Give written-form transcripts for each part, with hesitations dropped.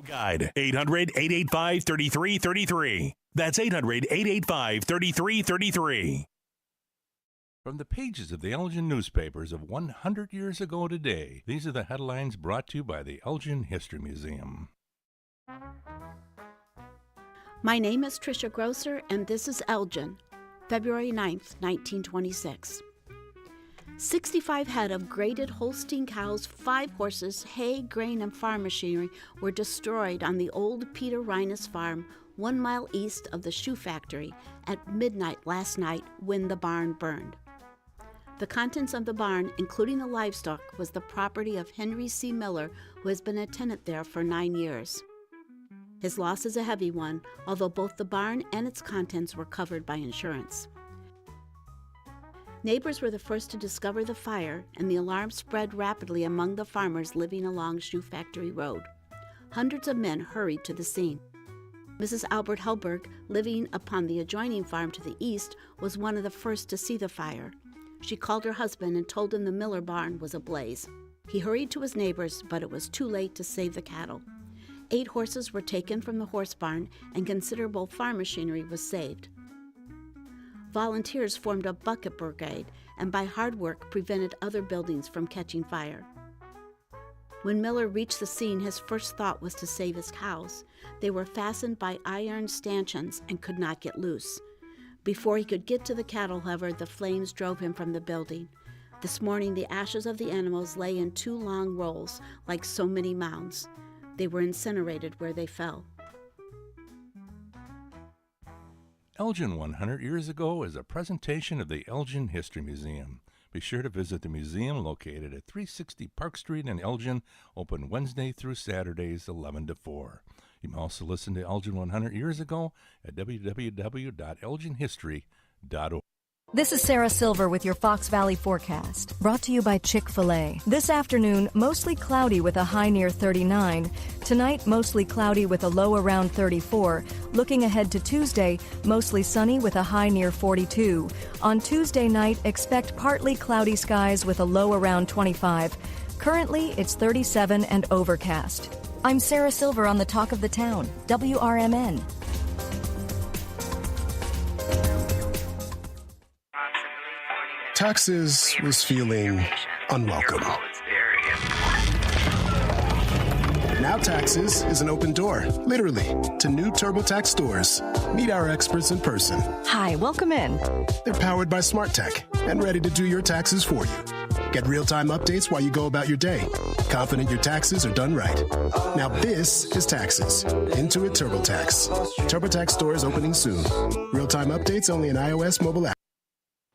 Guide 800-885-3333. That's 800-885-3333. From the pages of the Elgin newspapers of 100 years ago today, these are the headlines brought to you by the Elgin History Museum. My name is Tricia Grosser, and this is Elgin, February 9th, 1926. 65 head of graded Holstein cows, 5 horses, hay, grain, and farm machinery were destroyed on the old Peter Reines farm 1 mile east of the shoe factory at midnight last night when the barn burned. The contents of the barn, including the livestock, was the property of Henry C. Miller, who has been a tenant there for 9 years. His loss is a heavy one, although both the barn and its contents were covered by insurance. Neighbors were the first to discover the fire, and the alarm spread rapidly among the farmers living along Shoe Factory Road. Hundreds of men hurried to the scene. Mrs. Albert Helberg, living upon the adjoining farm to the east, was one of the first to see the fire. She called her husband and told him the Miller barn was ablaze. He hurried to his neighbors, but it was too late to save the cattle. 8 horses were taken from the horse barn, and considerable farm machinery was saved. Volunteers formed a bucket brigade and by hard work prevented other buildings from catching fire. When Miller reached the scene, his first thought was to save his cows. They were fastened by iron stanchions and could not get loose. Before he could get to the cattle, however, the flames drove him from the building. This morning, the ashes of the animals lay in 2 long rolls, like so many mounds. They were incinerated where they fell. Elgin 100 Years Ago is a presentation of the Elgin History Museum. Be sure to visit the museum located at 360 Park Street in Elgin, open Wednesday through Saturdays 11 to 4. You can also listen to Elgin 100 Years Ago at www.elginhistory.org. This is Sarah Silver with your Fox Valley forecast, brought to you by Chick-fil-A. This afternoon, mostly cloudy with a high near 39. Tonight, mostly cloudy with a low around 34. Looking ahead to Tuesday, mostly sunny with a high near 42. On Tuesday night, expect partly cloudy skies with a low around 25. Currently, it's 37 and overcast. I'm Sarah Silver on the Talk of the Town, WRMN. Taxes was feeling unwelcome. Now Taxes is an open door, literally, to new TurboTax stores. Meet our experts in person. Hi, welcome in. They're powered by smart tech and ready to do your taxes for you. Get real-time updates while you go about your day. Confident your taxes are done right. Now this is Taxes. Intuit TurboTax. TurboTax stores opening soon. Real-time updates only in iOS mobile app.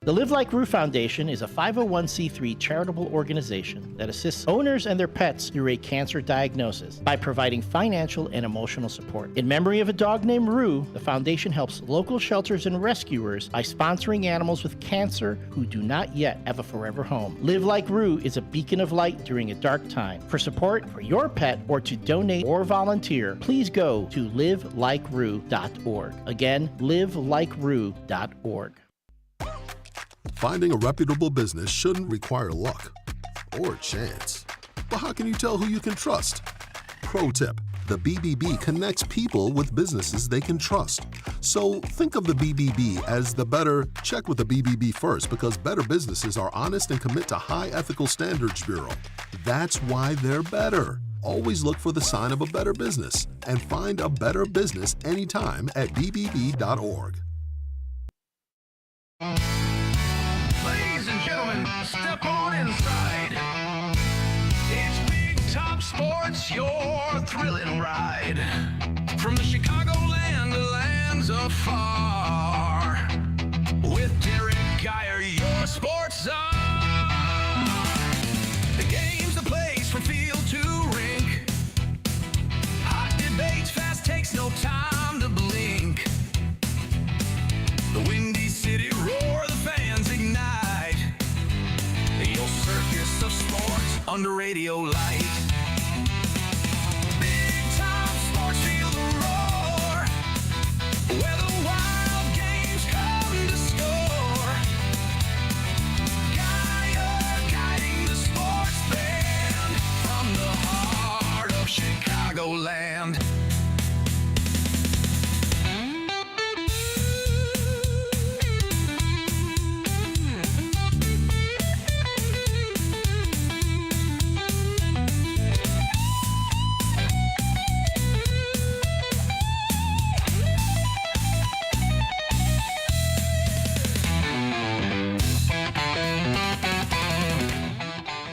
The Live Like Roo Foundation is a 501c3 charitable organization that assists owners and their pets through a cancer diagnosis by providing financial and emotional support. In memory of a dog named Roo, the foundation helps local shelters and rescuers by sponsoring animals with cancer who do not yet have a forever home. Live Like Roo is a beacon of light during a dark time. For support for your pet or to donate or volunteer, please go to livelikeRoo.org. Again, livelikeRoo.org. Finding a reputable business shouldn't require luck or chance. But how can you tell who you can trust? Pro tip, the BBB connects people with businesses they can trust. So think of the BBB as the better, check with the BBB first, because better businesses are honest and commit to high ethical standards bureau. That's why they're better. Always look for the sign of a better business and find a better business anytime at bbb.org. Step on inside. It's Big Top Sports, your thrilling ride. From the Chicagoland to lands afar. With Derrick Geyer, your sports czar. The game's the place from field to rink. Hot debates, fast takes, no time to blink. The Windy City roar, the fans ignite. Your circus of sports under radio light. Big Time Sports, feel the roar, where the wild games come to score. Geyer guiding the sports band from the heart of Chicagoland.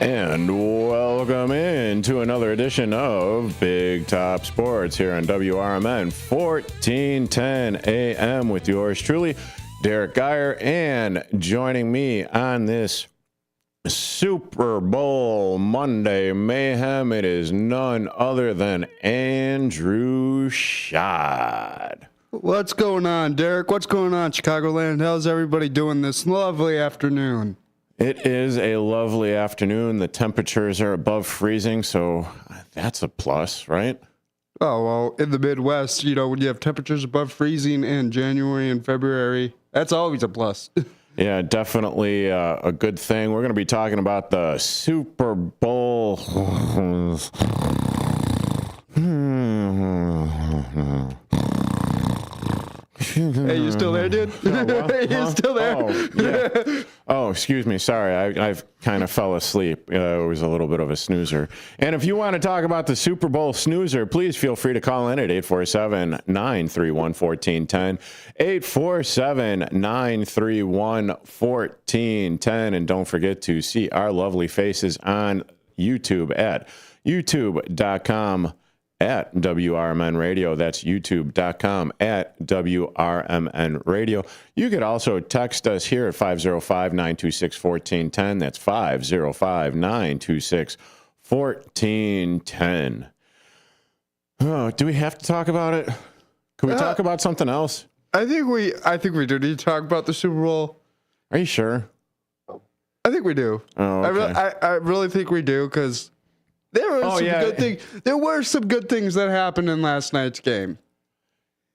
And welcome in to another edition of Big Top Sports here on WRMN 1410 AM with yours truly, Derrick Geyer, and joining me on this Super Bowl Monday mayhem, it is none other than Andrew Sheid. What's going on, Derek? What's going on, Chicagoland? How's everybody doing this lovely afternoon? It is a lovely afternoon. The temperatures are above freezing, so that's a plus, right? Oh, well, in the Midwest, you know, when you have temperatures above freezing in January and February, that's always a plus. Yeah, definitely a good thing. We're going to be talking about the Super Bowl. Hey, you still there, dude? You still there? Oh, yeah. Oh, excuse me. Sorry, I've kind of fell asleep. It was a little bit of a snoozer. And if you want to talk about the Super Bowl snoozer, please feel free to call in at 847-931-1410, 847-931-1410. And don't forget to see our lovely faces on YouTube at youtube.com at WRMN Radio. That's youtube.com at WRMN Radio. You could also text us here at 505-926-1410. That's 505-926-1410. Oh, do we have to talk about it? Can we talk about something else? I think we do need to talk about the Super Bowl. Are you sure? I think we do. Oh, okay. I really think we do, because there were good things. There were some good things that happened in last night's game.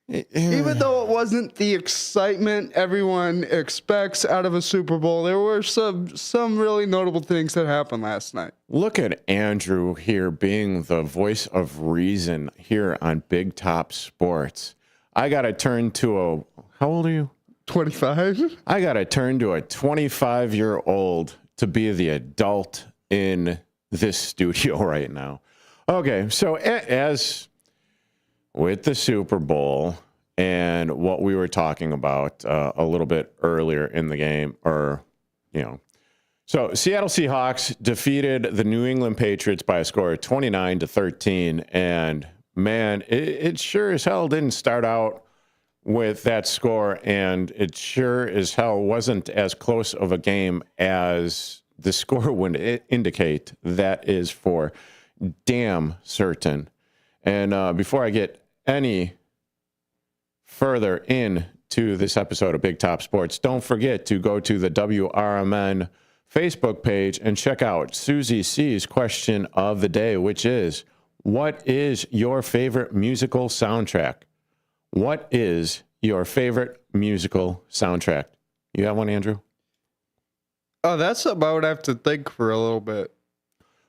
Even though it wasn't the excitement everyone expects out of a Super Bowl, there were some really notable things that happened last night. Look at Andrew here being the voice of reason here on Big Top Sports. I got to turn to how old are you? 25. I got to turn to a 25-year-old to be the adult in this studio right now. Okay, so as with the Super Bowl and what we were talking about a little bit earlier in the game, so Seattle Seahawks defeated the New England Patriots by a score of 29-13, and man, it sure as hell didn't start out with that score, and it sure as hell wasn't as close of a game as the score would indicate. That is for damn certain. And before I get any further into this episode of Big Top Sports, don't forget to go to the WRMN Facebook page and check out Susie C's question of the day, which is, what is your favorite musical soundtrack? What is your favorite musical soundtrack? You have one, Andrew? Oh, that's something I would have to think for a little bit.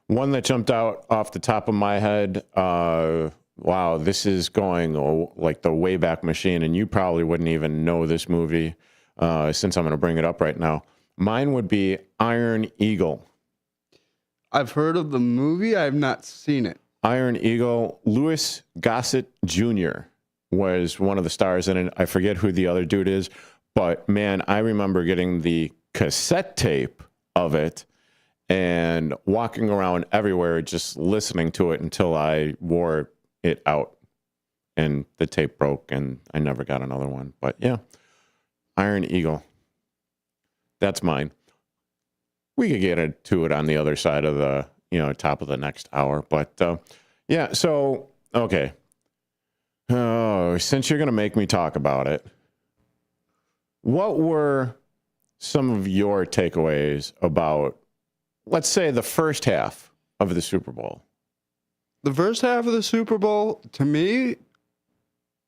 One that jumped out off the top of my head, wow, this is going like the Wayback Machine, and you probably wouldn't even know this movie since I'm going to bring it up right now. Mine would be Iron Eagle. I've heard of the movie. I have not seen it. Iron Eagle. Louis Gossett Jr. was one of the stars in it. I forget who the other dude is, but man, I remember getting the cassette tape of it and walking around everywhere just listening to it until I wore it out and the tape broke and I never got another one. But yeah, Iron Eagle. That's mine. We could get into it on the other side of the, top of the next hour. But yeah, so, okay. Oh, since you're going to make me talk about it, what were some of your takeaways about, let's say, the first half of the Super Bowl? The first half of the Super Bowl, to me,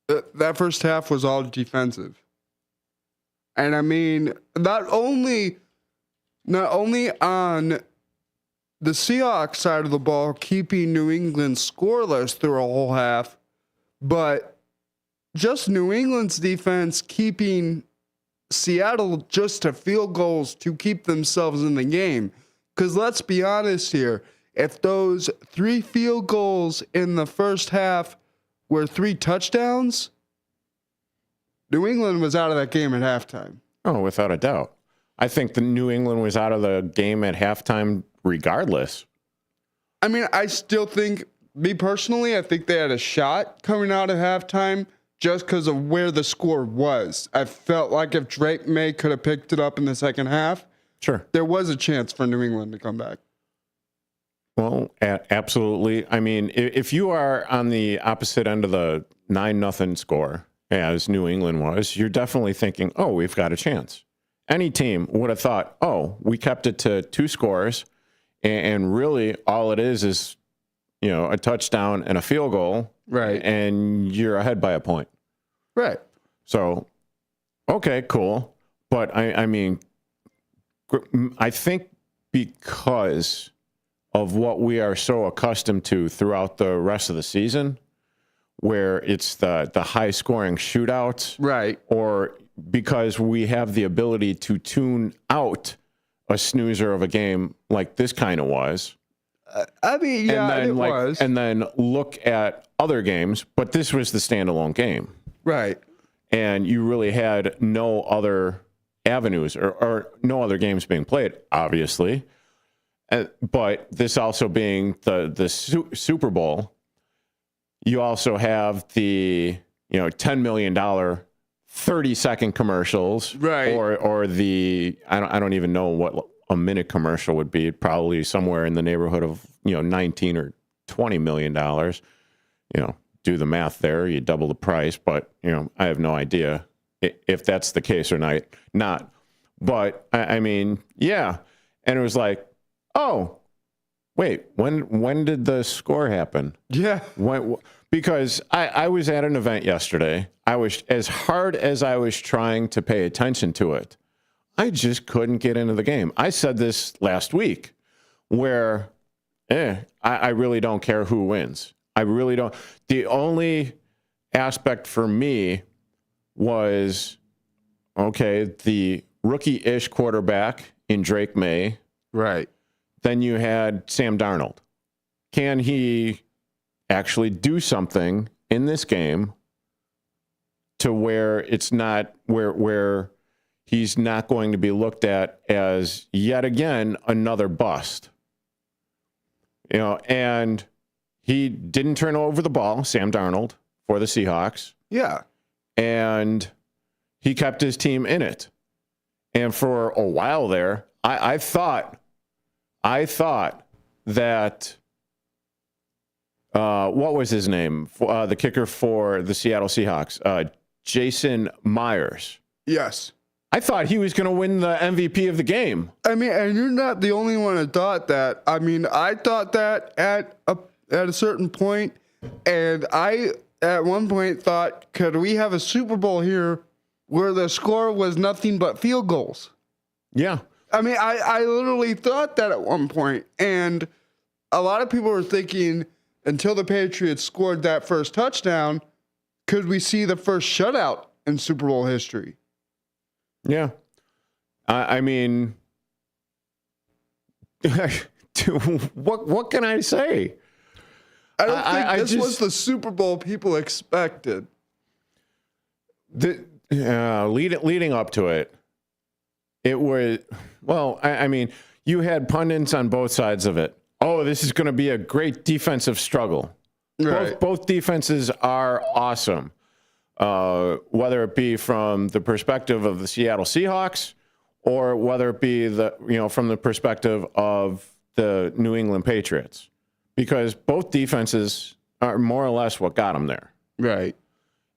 that first half was all defensive. And I mean, not only on the Seahawks side of the ball, keeping New England scoreless through a whole half, but just New England's defense keeping Seattle just to field goals to keep themselves in the game. Because let's be honest here, if those 3 field goals in the first half were 3 touchdowns, New England was out of that game at halftime. Oh, without a doubt. I think the New England was out of the game at halftime regardless. I mean, I still think, me personally, I think they had a shot coming out at halftime just because of where the score was. I felt like if Drake May could have picked it up in the second half, Sure. there was a chance for New England to come back. Well, absolutely. I mean, if you are on the opposite end of the 9-0 score, as New England was, you're definitely thinking, oh, we've got a chance. Any team would have thought, oh, we kept it to 2 scores, and really all it is, you know, a touchdown and a field goal, Right. and you're ahead by a point. Right. So, okay, cool. But I mean, I think because of what we are so accustomed to throughout the rest of the season, where it's the high scoring shootouts, Right. or because we have the ability to tune out a snoozer of a game like this kind of was. I mean, yeah, and then, it was. And then look at other games, but this was the standalone game. Right. And you really had no other avenues or no other games being played, obviously. But this also being the Super Bowl, you also have the, you know, $10 million 30-second commercials, Right. Or the I don't even know what a minute commercial would be. Probably somewhere in the neighborhood of, you know, $19 or $20 million. You know, do the math there. You double the price, but you know, I have no idea if that's the case or not. But I mean, yeah, and it was like, oh, wait, when did the score happen? Yeah. Because I was at an event yesterday. I was, as hard as I was trying to pay attention to it, I just couldn't get into the game. I said this last week, where I really don't care who wins. I really don't. The only aspect for me was, okay, the rookie-ish quarterback in Drake May. Right. Then you had Sam Darnold. Can he actually do something in this game to where it's not where he's not going to be looked at as yet again another bust? You know, and he didn't turn over the ball, Sam Darnold, for the Seahawks. Yeah. And he kept his team in it. And for a while there, I thought that what was his name? The kicker for the Seattle Seahawks, Jason Myers. Yes. I thought he was going to win the MVP of the game. I mean, and you're not the only one who thought that. I mean, I thought that at a certain point, and I at one point thought, could we have a Super Bowl here where the score was nothing but field goals? Yeah. I mean, I literally thought that at one point, and a lot of people were thinking, until the Patriots scored that first touchdown, could we see the first shutout in Super Bowl history? Yeah. I mean, what can I say? I don't think this was the Super Bowl people expected. Leading up to it, it was, well, I mean, you had pundits on both sides of it. Oh, this is going to be a great defensive struggle. Right. Both defenses are awesome. Whether it be from the perspective of the Seattle Seahawks or whether it be from the perspective of the New England Patriots, because both defenses are more or less what got them there. Right.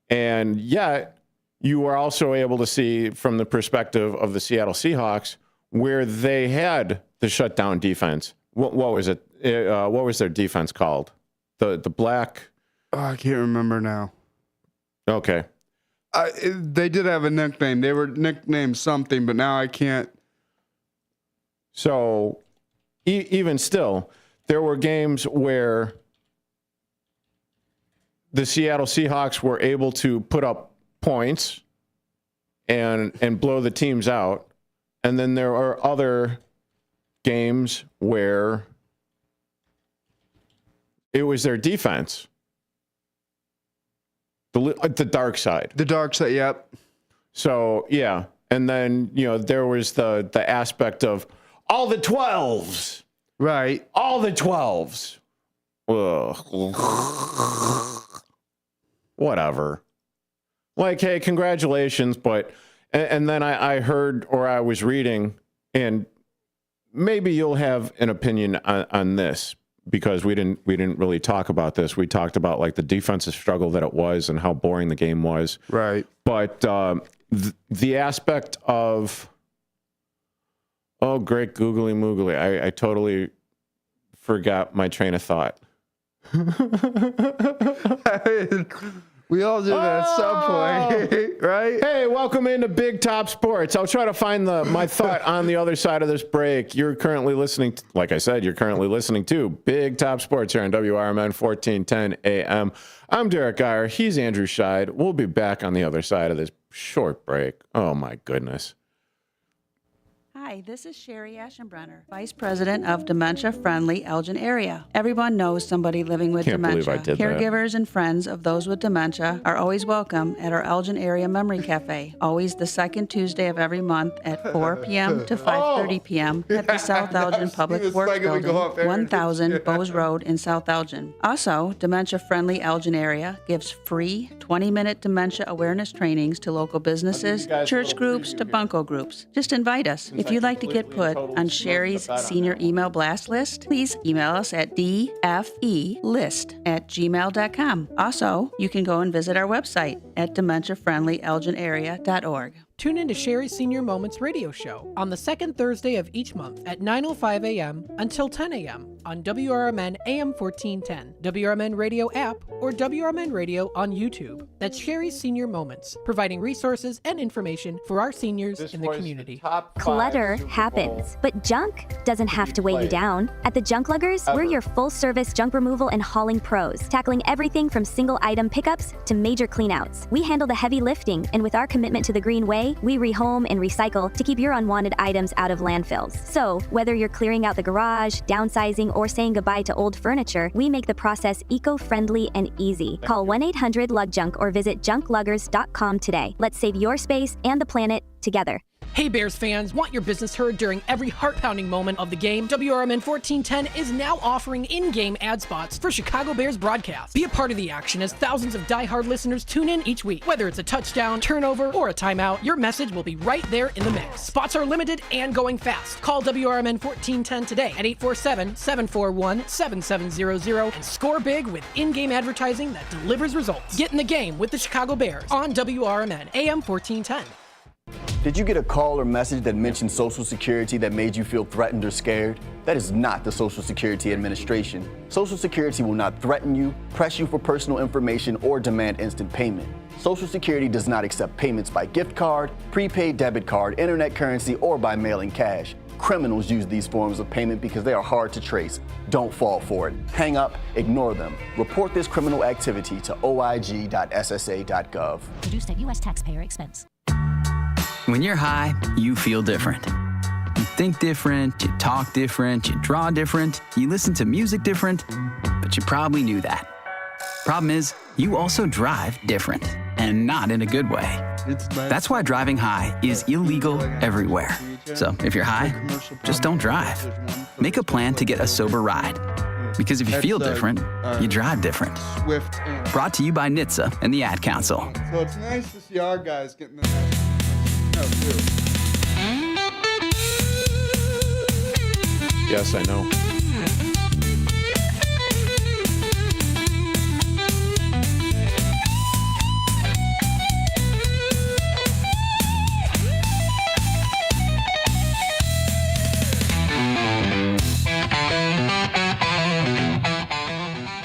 And yet you were also able to see from the perspective of the Seattle Seahawks where they had the shutdown defense. What was it? What was their defense called? The black. Oh, I can't remember now. Okay. They did have a nickname. They were nicknamed something, but now I can't. So even still, there were games where the Seattle Seahawks were able to put up points and blow the teams out. And then there are other games where it was their defense. The dark side. The dark side, yep. So, yeah. And then, there was the aspect of all the 12s Right. All the 12s. Ugh. Whatever. Like, hey, congratulations, but and then I heard, or I was reading, and maybe you'll have an opinion on this, because we didn't really talk about this. We talked about like the defensive struggle that it was and how boring the game was. Right. But the aspect of, oh, great googly moogly, I totally forgot my train of thought. We all do that at some point, right? Hey, welcome into Big Top Sports. I'll try to find my thought on the other side of this break. You're currently listening to, like I said, you're currently listening to Big Top Sports here on WRMN 1410 AM. I'm Derrick Geyer. He's Andrew Sheid. We'll be back on the other side of this short break. Oh, my goodness. Hi, this is Sherry Aschenbrenner, Vice President of Dementia Friendly Elgin Area. Everyone knows somebody living with dementia. Believe I did that. Caregivers and friends of those with dementia are always welcome at our Elgin Area Memory Cafe, always the second Tuesday of every month at 4 p.m. to 5:30 p.m. at the South Elgin Public Works Building, 1000 Bowes Road in South Elgin. Also, Dementia Friendly Elgin Area gives free 20-minute dementia awareness trainings to local businesses, church groups, to bunco groups. Just invite us. If you'd like to get put on Sherry's senior email blast list, please email us at dfelist@gmail.com. Also, you can go and visit our website at dementiafriendlyelginarea.org. Tune in to Sherry's Senior Moments radio show on the second Thursday of each month at 9:05 a.m. until 10 a.m. on WRMN AM 1410, WRMN Radio app, or WRMN Radio on YouTube. That's Sherry's Senior Moments, providing resources and information for our seniors in the community. Clutter happens, but junk doesn't have to weigh you down. At the Junk Luggers, we're your full-service junk removal and hauling pros, tackling everything from single-item pickups to major cleanouts. We handle the heavy lifting, and with our commitment to the green way, we rehome and recycle to keep your unwanted items out of landfills. So, whether you're clearing out the garage, downsizing, or saying goodbye to old furniture, we make the process eco-friendly and easy. Call 1-800-LUGJUNK or visit junkluggers.com today. Let's save your space and the planet together. Hey Bears fans, want your business heard during every heart-pounding moment of the game? WRMN 1410 is now offering in-game ad spots for Chicago Bears broadcasts. Be a part of the action as thousands of die-hard listeners tune in each week. Whether it's a touchdown, turnover, or a timeout, your message will be right there in the mix. Spots are limited and going fast. Call WRMN 1410 today at 847-741-7700 and score big with in-game advertising that delivers results. Get in the game with the Chicago Bears on WRMN AM 1410. Did you get a call or message that mentioned Social Security that made you feel threatened or scared? That is not the Social Security Administration. Social Security will not threaten you, press you for personal information, or demand instant payment. Social Security does not accept payments by gift card, prepaid debit card, internet currency, or by mailing cash. Criminals use these forms of payment because they are hard to trace. Don't fall for it. Hang up, ignore them. Report this criminal activity to oig.ssa.gov. Produced at U.S. taxpayer expense. When you're high, you feel different. You think different, you talk different, you draw different, you listen to music different, but you probably knew that. Problem is, you also drive different, and not in a good way. That's why driving high is illegal everywhere. So if you're high, just don't drive. Make a plan to get a sober ride. Because if you feel different, you drive different. Brought to you by NHTSA and the Ad Council. So it's nice to see our guys getting the too. Yes, I know.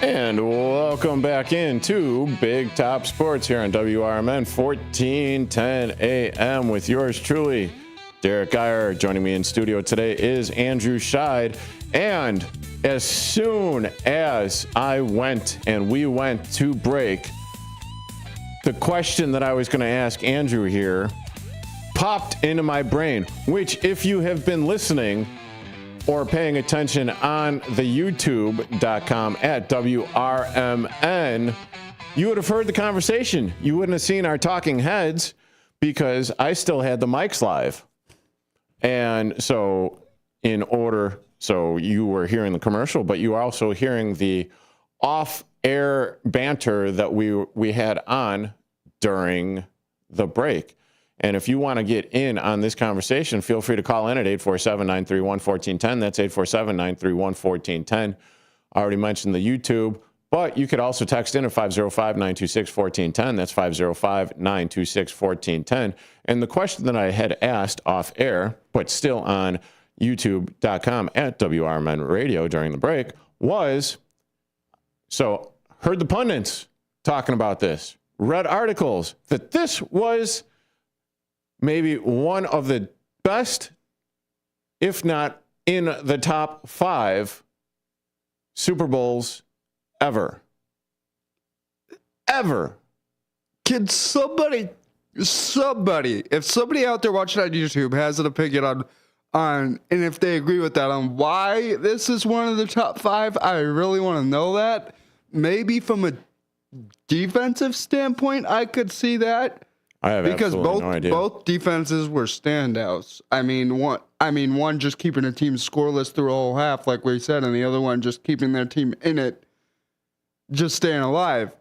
And welcome back into Big Top Sports here on WRMN 1410 AM with yours truly, Derrick Geyer. Joining me in studio today is Andrew Sheid. And as soon as we went to break, the question that I was going to ask Andrew here popped into my brain, which if you have been listening or paying attention on the youtube.com at WRMN, you would have heard the conversation. You wouldn't have seen our talking heads because I still had the mics live. And so in order So you were hearing the commercial, but you were also hearing the off-air banter that we had on during the break. And if you want to get in on this conversation, feel free to call in at 847-931-1410. That's 847-931-1410. I already mentioned the YouTube, but you could also text in at 505-926-1410. That's 505-926-1410. And the question that I had asked off air, but still on youtube.com at WRMN Radio during the break was, so heard the pundits talking about this, read articles that this was maybe one of the best, if not in the top 5 Super Bowls ever. Can somebody, if somebody out there watching on YouTube has an opinion on, and if they agree with that, on why this is one of the top 5, I really want to know that. Maybe from a defensive standpoint, I could see that. I have absolutely no idea. Both defenses were standouts. I mean, one just keeping a team scoreless through a whole half, like we said, and the other one just keeping their team in it, just staying alive.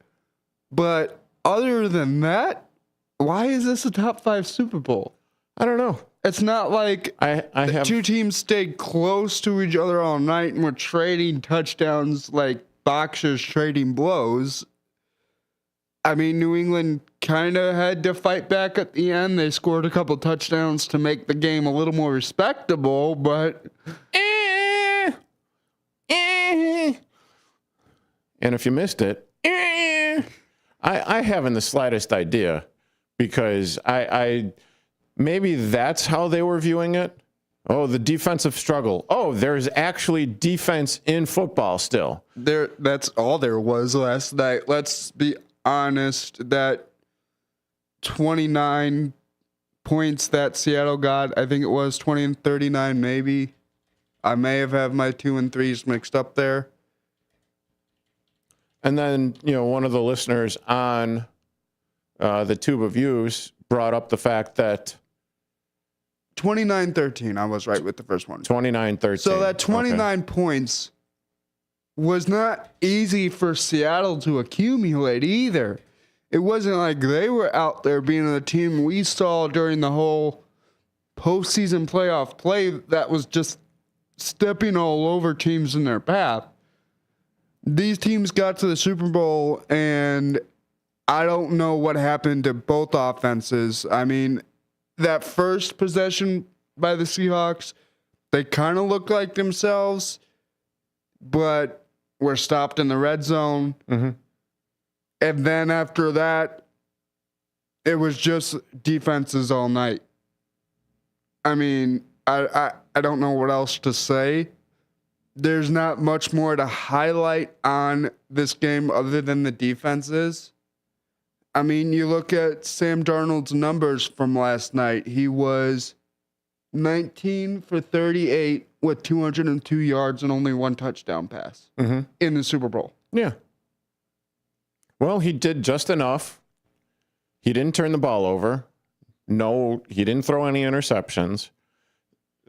But other than that, why is this a top 5 Super Bowl? I don't know. It's not like the two teams stayed close to each other all night and were trading touchdowns like boxers trading blows. I mean, New England kind of had to fight back at the end. They scored a couple touchdowns to make the game a little more respectable, but... And if you missed it, I haven't the slightest idea, because I maybe that's how they were viewing it. Oh, the defensive struggle. Oh, there's actually defense in football still. That's all there was last night. Let's be honest, that 29 points that Seattle got, I think it was 20 and 39 maybe. I may have had my 2 and 3s mixed up there. And then, one of the listeners on the Tube of Views brought up the fact that 29-13, I was right with the first one. 29-13. So that 29 points was not easy for Seattle to accumulate either. It wasn't like they were out there being the team we saw during the whole postseason playoff play that was just stepping all over teams in their path. These teams got to the Super Bowl, and I don't know what happened to both offenses. I mean, that first possession by the Seahawks, they kind of looked like themselves, but were stopped in the red zone. Mm-hmm. And then after that, it was just defenses all night. I mean, I don't know what else to say. There's not much more to highlight on this game other than the defenses. I mean, you look at Sam Darnold's numbers from last night. He was 19 for 38 with 202 yards and only 1 touchdown pass in the Super Bowl. Yeah. Well, he did just enough. He didn't turn the ball over. No, he didn't throw any interceptions.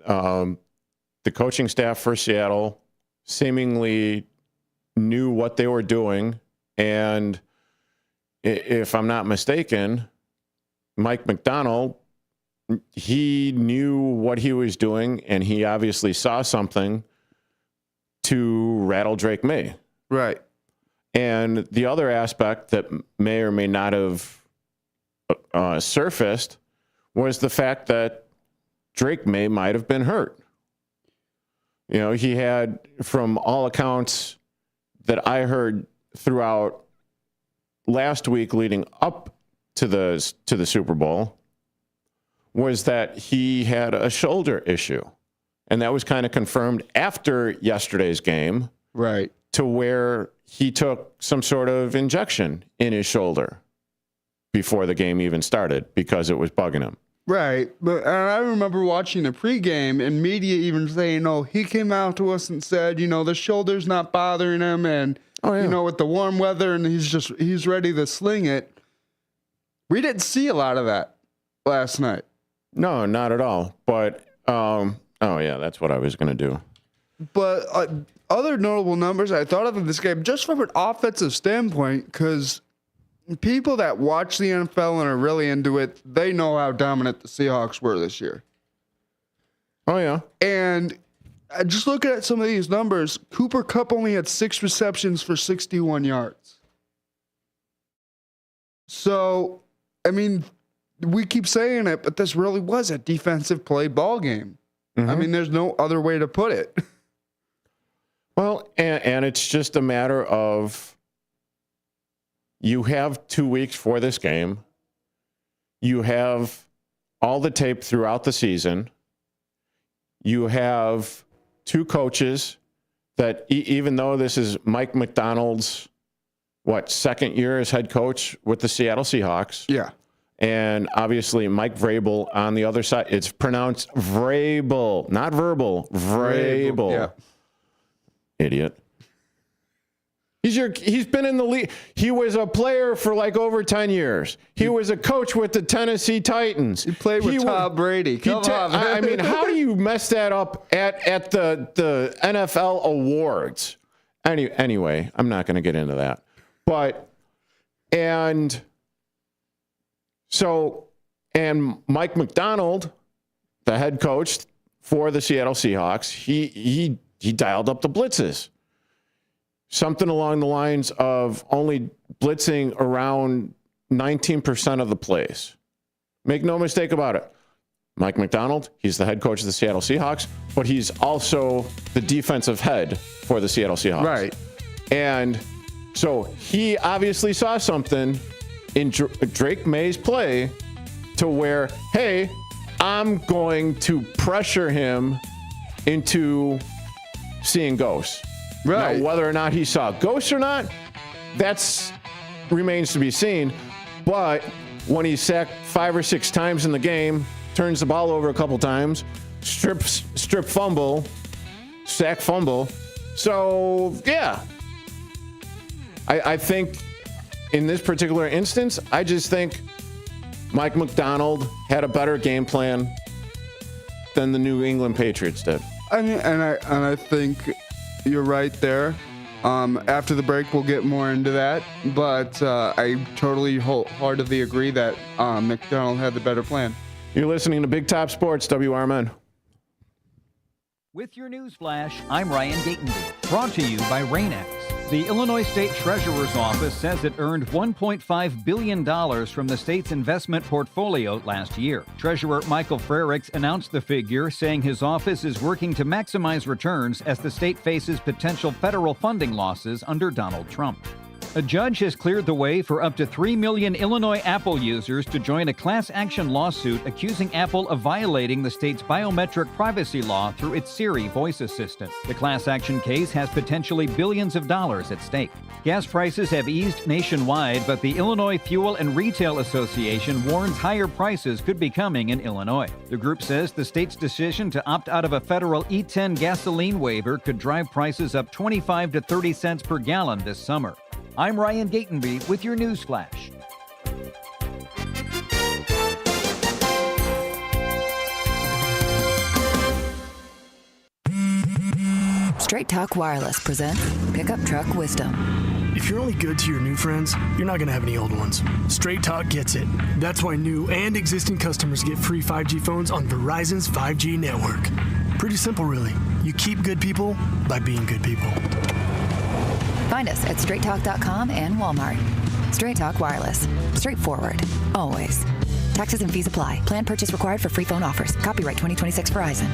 The coaching staff for Seattle seemingly knew what they were doing. And if I'm not mistaken, Mike McDonald, he knew what he was doing, and he obviously saw something to rattle Drake May. Right. And the other aspect that may or may not have surfaced was the fact that Drake May might have been hurt. He had, from all accounts that I heard throughout last week leading up to the Super Bowl, was that he had a shoulder issue. And that was kind of confirmed after yesterday's game. Right. To where he took some sort of injection in his shoulder before the game even started because it was bugging him. Right. But and I remember watching the pregame and media even saying, he came out to us and said, the shoulder's not bothering him, and with the warm weather, and he's ready to sling it. We didn't see a lot of that last night. No, not at all. But, that's what I was going to do. But other notable numbers I thought of in this game, just from an offensive standpoint, because people that watch the NFL and are really into it, they know how dominant the Seahawks were this year. Oh, yeah. And just looking at some of these numbers, Cooper Kupp only had 6 receptions for 61 yards. So, I mean, we keep saying it, but this really was a defensive play ball game. Mm-hmm. I mean, there's no other way to put it. Well, and it's just a matter of you have 2 weeks for this game. You have all the tape throughout the season. You have 2 coaches that, even though this is Mike McDonald's, second year as head coach with the Seattle Seahawks. Yeah. And obviously Mike Vrabel on the other side. It's pronounced Vrabel, not verbal. Vrabel. Yeah. Idiot. He's been in the league. He was a player for like over 10 years. He was a coach with the Tennessee Titans. He played with Tom Brady. Come on, man. I mean, how do you mess that up at the NFL awards? Anyway, I'm not going to get into that. And Mike McDonald, the head coach for the Seattle Seahawks, he dialed up the blitzes. Something along the lines of only blitzing around 19% of the plays. Make no mistake about it. Mike McDonald, he's the head coach of the Seattle Seahawks, but he's also the defensive head for the Seattle Seahawks. Right. And so he obviously saw something in Drake May's play to where, hey, I'm going to pressure him into seeing ghosts. Right. Now, whether or not he saw ghosts or not, that remains to be seen. But when he's sacked 5 or 6 times in the game, turns the ball over a couple times, strip fumble, sack fumble. So, yeah. I think in this particular instance, I just think Mike McDonald had a better game plan than the New England Patriots did. And I think you're right there. After the break, we'll get more into that. But I totally wholeheartedly agree that McDonald had the better plan. You're listening to Big Top Sports, WRMN. With your news flash, I'm Ryan Gatenby. Brought to you by Rain-X. The Illinois State Treasurer's Office says it earned $1.5 billion from the state's investment portfolio last year. Treasurer Michael Frericks announced the figure, saying his office is working to maximize returns as the state faces potential federal funding losses under Donald Trump. A judge has cleared the way for up to 3 million Illinois Apple users to join a class action lawsuit accusing Apple of violating the state's biometric privacy law through its Siri voice assistant. The class action case has potentially billions of dollars at stake. Gas prices have eased nationwide, but the Illinois Fuel and Retail Association warns higher prices could be coming in Illinois. The group says the state's decision to opt out of a federal E10 gasoline waiver could drive prices up 25 to 30 cents per gallon this summer. I'm Ryan Gatenby with your news flash. Straight Talk Wireless presents Pickup Truck Wisdom. If you're only good to your new friends, you're not going to have any old ones. Straight Talk gets it. That's why new and existing customers get free 5G phones on Verizon's 5G network. Pretty simple, really. You keep good people by being good people. Find us at straighttalk.com and Walmart. Straight Talk Wireless. Straightforward. Always. Taxes and fees apply. Plan purchase required for free phone offers. Copyright 2026 Verizon.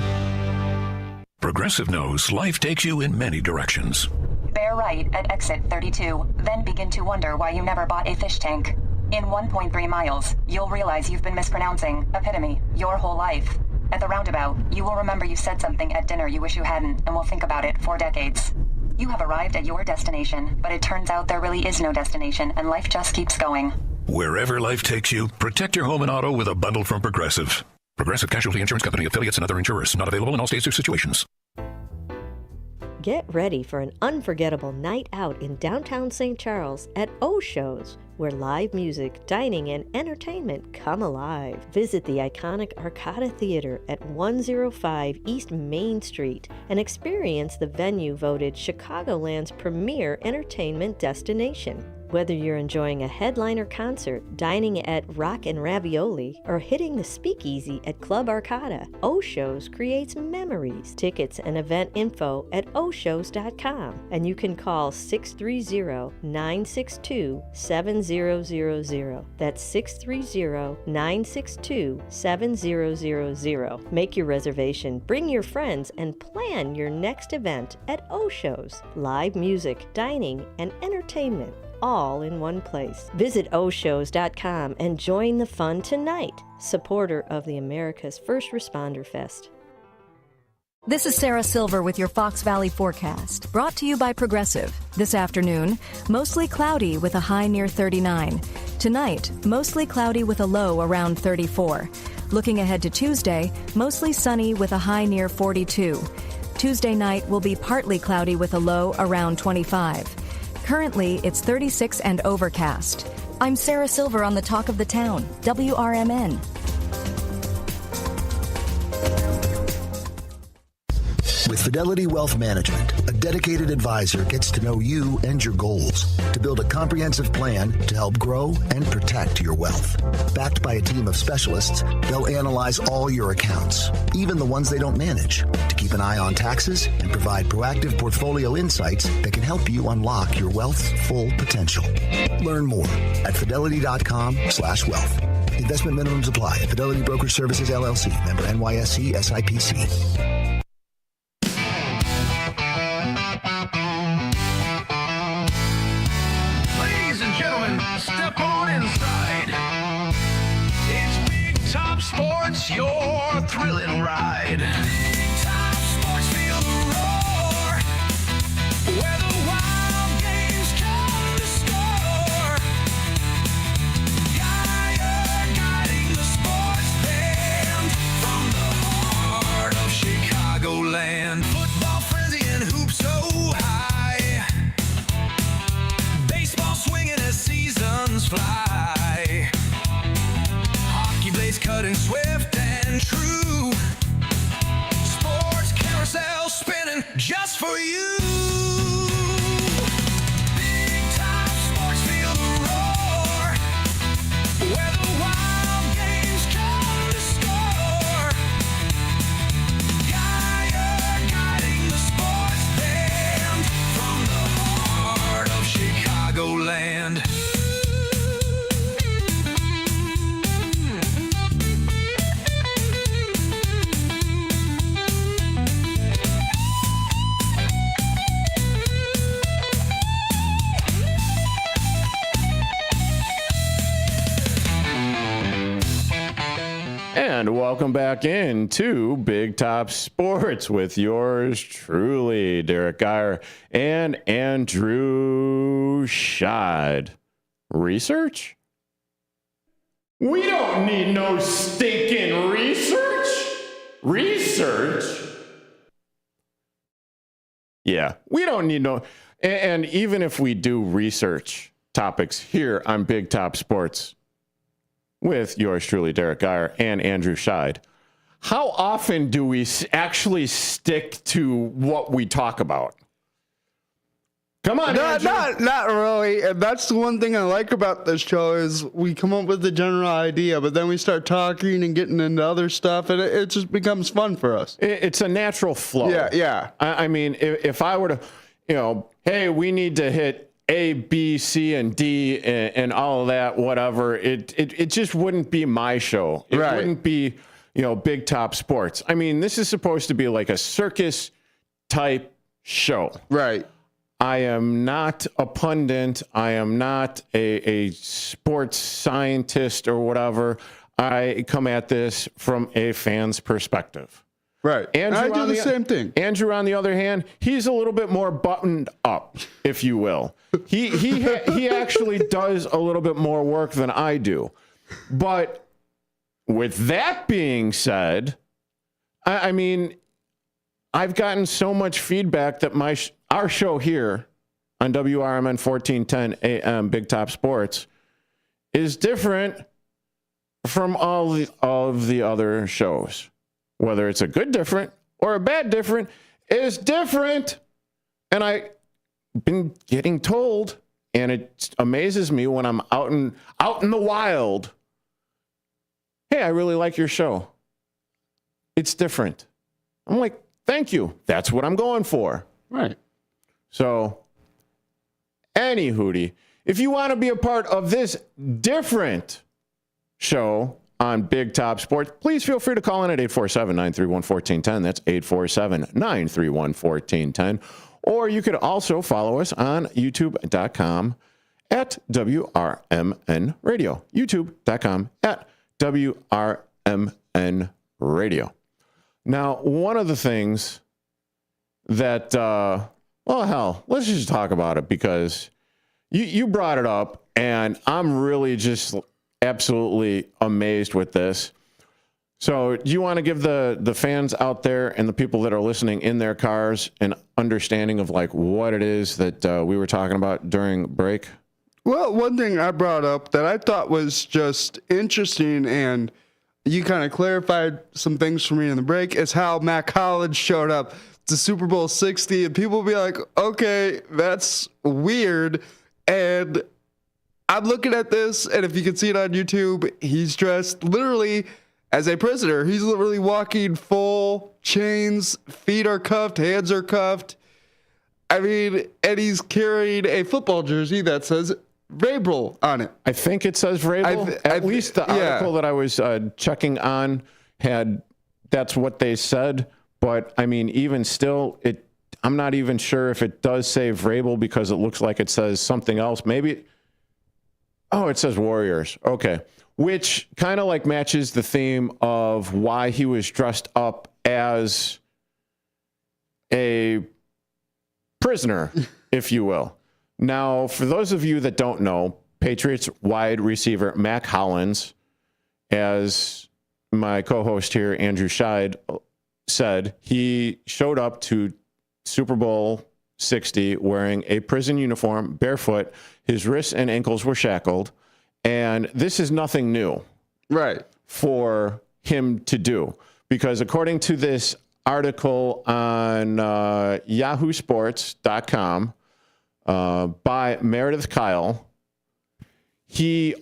Progressive knows life takes you in many directions. Bear right at exit 32. Then begin to wonder why you never bought a fish tank. In 1.3 miles, you'll realize you've been mispronouncing epitome your whole life. At the roundabout, you will remember you said something at dinner you wish you hadn't and will think about it for decades. You have arrived at your destination, but it turns out there really is no destination, and life just keeps going. Wherever life takes you, protect your home and auto with a bundle from Progressive. Progressive Casualty Insurance Company, affiliates, and other insurers. Not available in all states or situations. Get ready for an unforgettable night out in downtown St. Charles at O-Shows, where live music, dining, and entertainment come alive. Visit the iconic Arcada Theater at 105 East Main Street and experience the venue voted Chicagoland's premier entertainment destination. Whether you're enjoying a headliner concert, dining at Rock and Ravioli, or hitting the speakeasy at Club Arcada, O-Shows creates memories. Tickets and event info at oshows.com, and you can call 630-962-7000. That's 630-962-7000. Make your reservation, bring your friends, and plan your next event at O-Shows. Live music, dining, and entertainment, all in one place. Visit oshows.com and join the fun tonight. Supporter of the America's First Responder Fest. This is Sarah Silver with your Fox Valley forecast, brought to you by Progressive. This afternoon, mostly cloudy with a high near 39. Tonight, mostly cloudy with a low around 34. Looking ahead to Tuesday, mostly sunny with a high near 42. Tuesday night will be partly cloudy with a low around 25. Currently, it's 36 and overcast. I'm Sarah Silver on the Talk of the Town, WRMN. With Fidelity Wealth Management, a dedicated advisor gets to know you and your goals to build a comprehensive plan to help grow and protect your wealth. Backed by a team of specialists, they'll analyze all your accounts, even the ones they don't manage, to keep an eye on taxes and provide proactive portfolio insights that can help you unlock your wealth's full potential. Learn more at fidelity.com/wealth. Investment minimums apply. Fidelity Brokerage Services, LLC. Member NYSE SIPC. Step on inside. It's Big Top Sports, your thrilling ride. Big Top Sports, feel the roar. Where the wild games come to score. Geyer guiding the sports band from the heart of Chicagoland. Football frenzy and hoops so high. Baseball swinging as seasons fly. Hockey blades cutting swift and true. Sports carousel spinning just for you. Big Top Sports, feel the roar. Where the wild games come to score. Geyer guiding the sports band from the heart of Chicagoland. And welcome back into Big Top Sports with yours truly, Derrick Geyer and Andrew Sheid. Research? We don't need no stinking research. Research? Yeah, we don't need no. And even if we do research topics here on Big Top Sports, with yours truly, Derrick Geyer and Andrew Sheid, how often do we actually stick to what we talk about? Come on, not really. And that's the one thing I like about this show is we come up with the general idea, but then we start talking and getting into other stuff, and it just becomes fun for us. It's a natural flow. Yeah. I mean, if I were to, hey, we need to hit A, B, C, and D, and all of that, whatever. It just wouldn't be my show. It wouldn't be, Big Top Sports. I mean, this is supposed to be like a circus type show. Right. I am not a pundit. I am not a sports scientist or whatever. I come at this from a fan's perspective. Right. Andrew, I do the same thing. Andrew, on the other hand, he's a little bit more buttoned up, if you will. He actually does a little bit more work than I do. But with that being said, I mean, I've gotten so much feedback that our show here on WRMN 1410 AM Big Top Sports is different from all of the other shows. Whether it's a good different or a bad different, is different. And I've been getting told, and it amazes me when I'm out in the wild, hey, I really like your show. It's different. I'm like, thank you. That's what I'm going for. Right. So, any hootie, if you want to be a part of this different show on Big Top Sports, please feel free to call in at 847-931-1410. That's 847-931-1410. Or you could also follow us on youtube.com at WRMN Radio. YouTube.com at WRMN Radio. Now, one of the things that, let's just talk about it because you brought it up, and I'm really just absolutely amazed with this. So do you want to give the fans out there and the people that are listening in their cars an understanding of like what it is that we were talking about during break? Well, one thing I brought up that I thought was just interesting, and you kind of clarified some things for me in the break, is how Matt Collins showed up to Super Bowl 60, and people will be like, okay, that's weird. And I'm looking at this, and if you can see it on YouTube, he's dressed literally as a prisoner. He's literally walking full chains, feet are cuffed, hands are cuffed. I mean, and he's carrying a football jersey that says Vrabel on it. I think it says Vrabel. At least the article that I was checking on had, that's what they said. But I mean, even still, I'm not even sure if it does say Vrabel because it looks like it says something else. Maybe, it says Warriors. Okay. Which kind of like matches the theme of why he was dressed up as a prisoner, if you will. Now, for those of you that don't know, Patriots wide receiver Mac Hollins, as my co-host here, Andrew Sheid, said, he showed up to Super Bowl 60 wearing a prison uniform, barefoot. His wrists and ankles were shackled. And this is nothing new, right, for him to do. Because according to this article on yahoosports.com by Meredith Kyle, he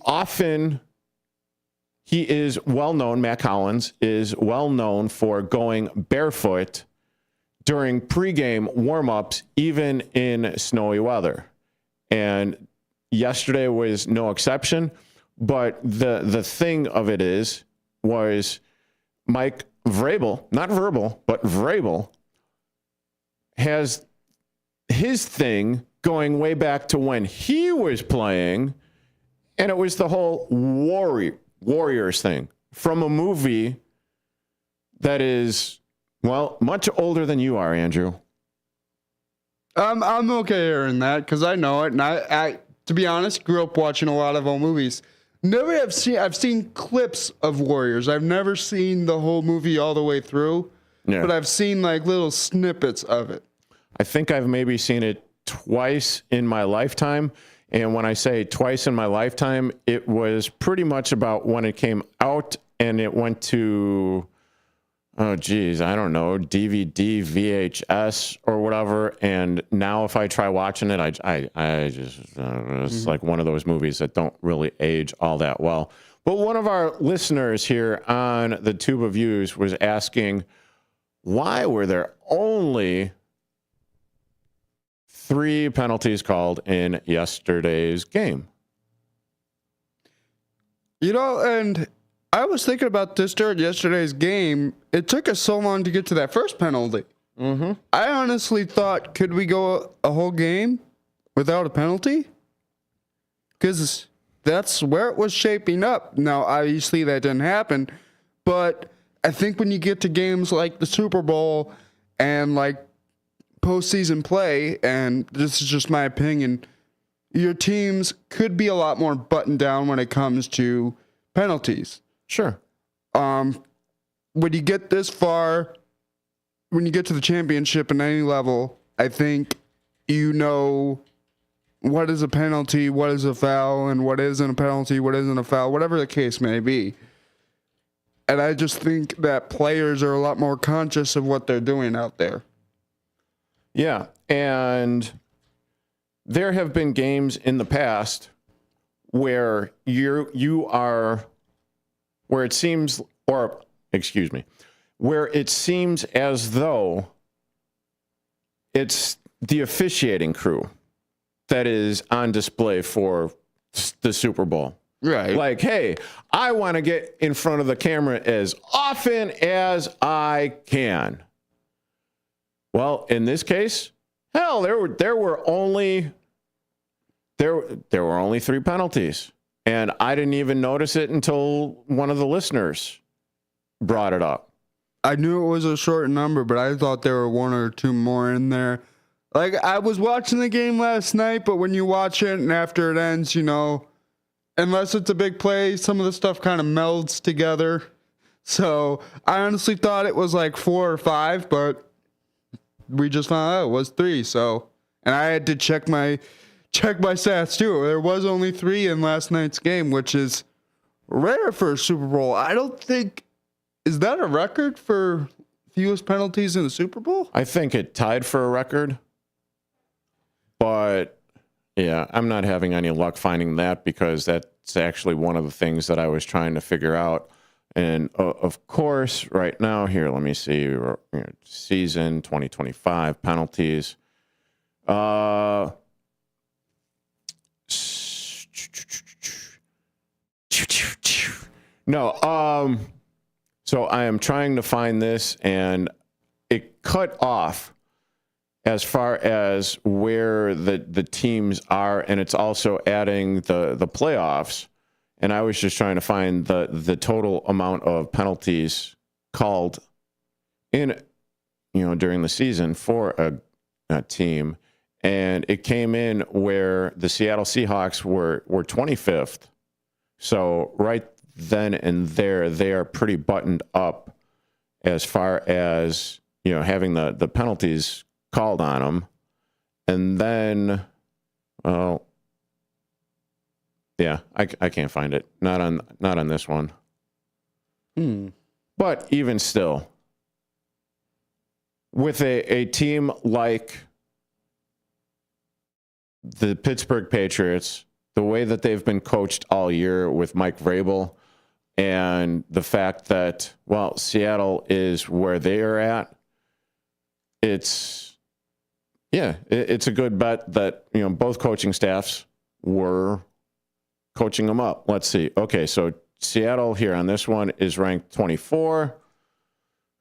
is well known, Matt Collins is well known for going barefoot during pregame warm-ups, even in snowy weather. And yesterday was no exception, but the thing of it was Mike Vrabel, not verbal, but Vrabel, has his thing going way back to when he was playing, and it was the whole Warriors thing from a movie that is, well, much older than you are, Andrew. I'm okay hearing that because I know it, and I to be honest, grew up watching a lot of old movies. I've seen clips of Warriors. I've never seen the whole movie all the way through, but I've seen like little snippets of it. I think I've maybe seen it twice in my lifetime. And when I say twice in my lifetime, it was pretty much about when it came out and it went to, I don't know, DVD, VHS or whatever. And now if I try watching it, I just, it's like one of those movies that don't really age all that well. But one of our listeners here on the Tube of Views was asking, why were there only 3 penalties called in yesterday's game? You know, and I was thinking about this during yesterday's game. It took us so long to get to that first penalty. Mm-hmm. I honestly thought, could we go a whole game without a penalty? Because that's where it was shaping up. Now, obviously, that didn't happen. But I think when you get to games like the Super Bowl and like postseason play, and this is just my opinion, your teams could be a lot more buttoned down when it comes to penalties. Sure. When you get this far when you get to the championship in any level, I think you know what is a penalty, what is a foul, and what isn't a penalty, what isn't a foul, whatever the case may be. And I just think that players are a lot more conscious of what they're doing out there. Yeah, and there have been games in the past where where it seems as though it's the officiating crew that is on display for the Super Bowl. Right. Like, hey, I want to get in front of the camera as often as I can. Well, in this case, hell, there were only 3 penalties, and I didn't even notice it until one of the listeners brought it up. I knew it was a short number, but I thought there were 1 or 2 more in there. Like, I was watching the game last night, but when you watch it and after it ends, you know, unless it's a big play, some of the stuff kind of melds together. So I honestly thought it was like 4 or 5, but we just found out it was 3. So, and I had to check my stats too. There was only 3 in last night's game, which is rare for a Super Bowl. I don't think, is that a record for fewest penalties in the Super Bowl? I think it tied for a record, but yeah, I'm not having any luck finding that because that's actually one of the things that I was trying to figure out. And of course, right now here, let me see, season 2025 penalties. No, so I am trying to find this, and it cut off as far as where the teams are, and it's also adding the playoffs. And I was just trying to find the total amount of penalties called in, during the season for a team, and it came in where the Seattle Seahawks were 25th. So right then and there, they are pretty buttoned up as far as having the penalties called on them. And then, well, yeah, I can't find it. Not on this one. But even still, with a team like the Pittsburgh Patriots, the way that they've been coached all year with Mike Vrabel, and the fact that, well, Seattle is where they are at, it's a good bet that, both coaching staffs were coaching them up. Let's see. Okay, so Seattle here on this one is ranked 24.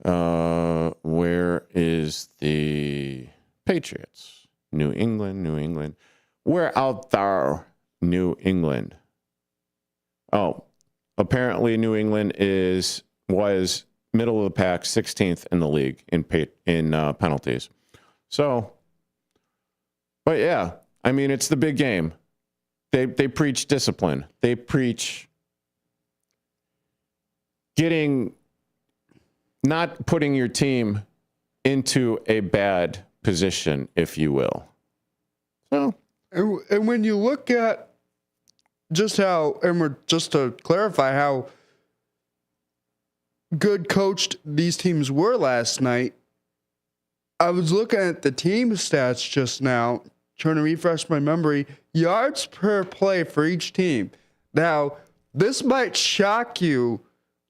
Where is the Patriots? New England. Where out there, New England? Oh, apparently New England was middle of the pack, 16th in the league in penalties. So, but yeah, I mean, it's the big game. They preach discipline. They preach not putting your team into a bad position, if you will. So, and when you look at just to clarify how good coached these teams were last night, I was looking at the team stats just now, trying to refresh my memory. Yards per play for each team. Now, this might shock you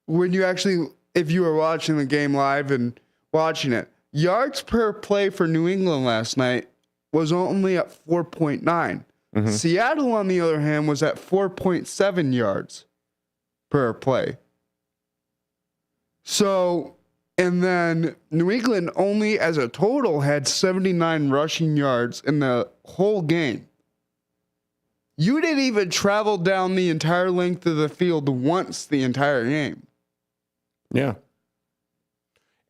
when you if you were watching the game live and watching it. Yards per play for New England last night was only at 4.9. Mm-hmm. Seattle, on the other hand, was at 4.7 yards per play. So, and then New England only as a total had 79 rushing yards in the whole game. You didn't even travel down the entire length of the field once the entire game. Yeah.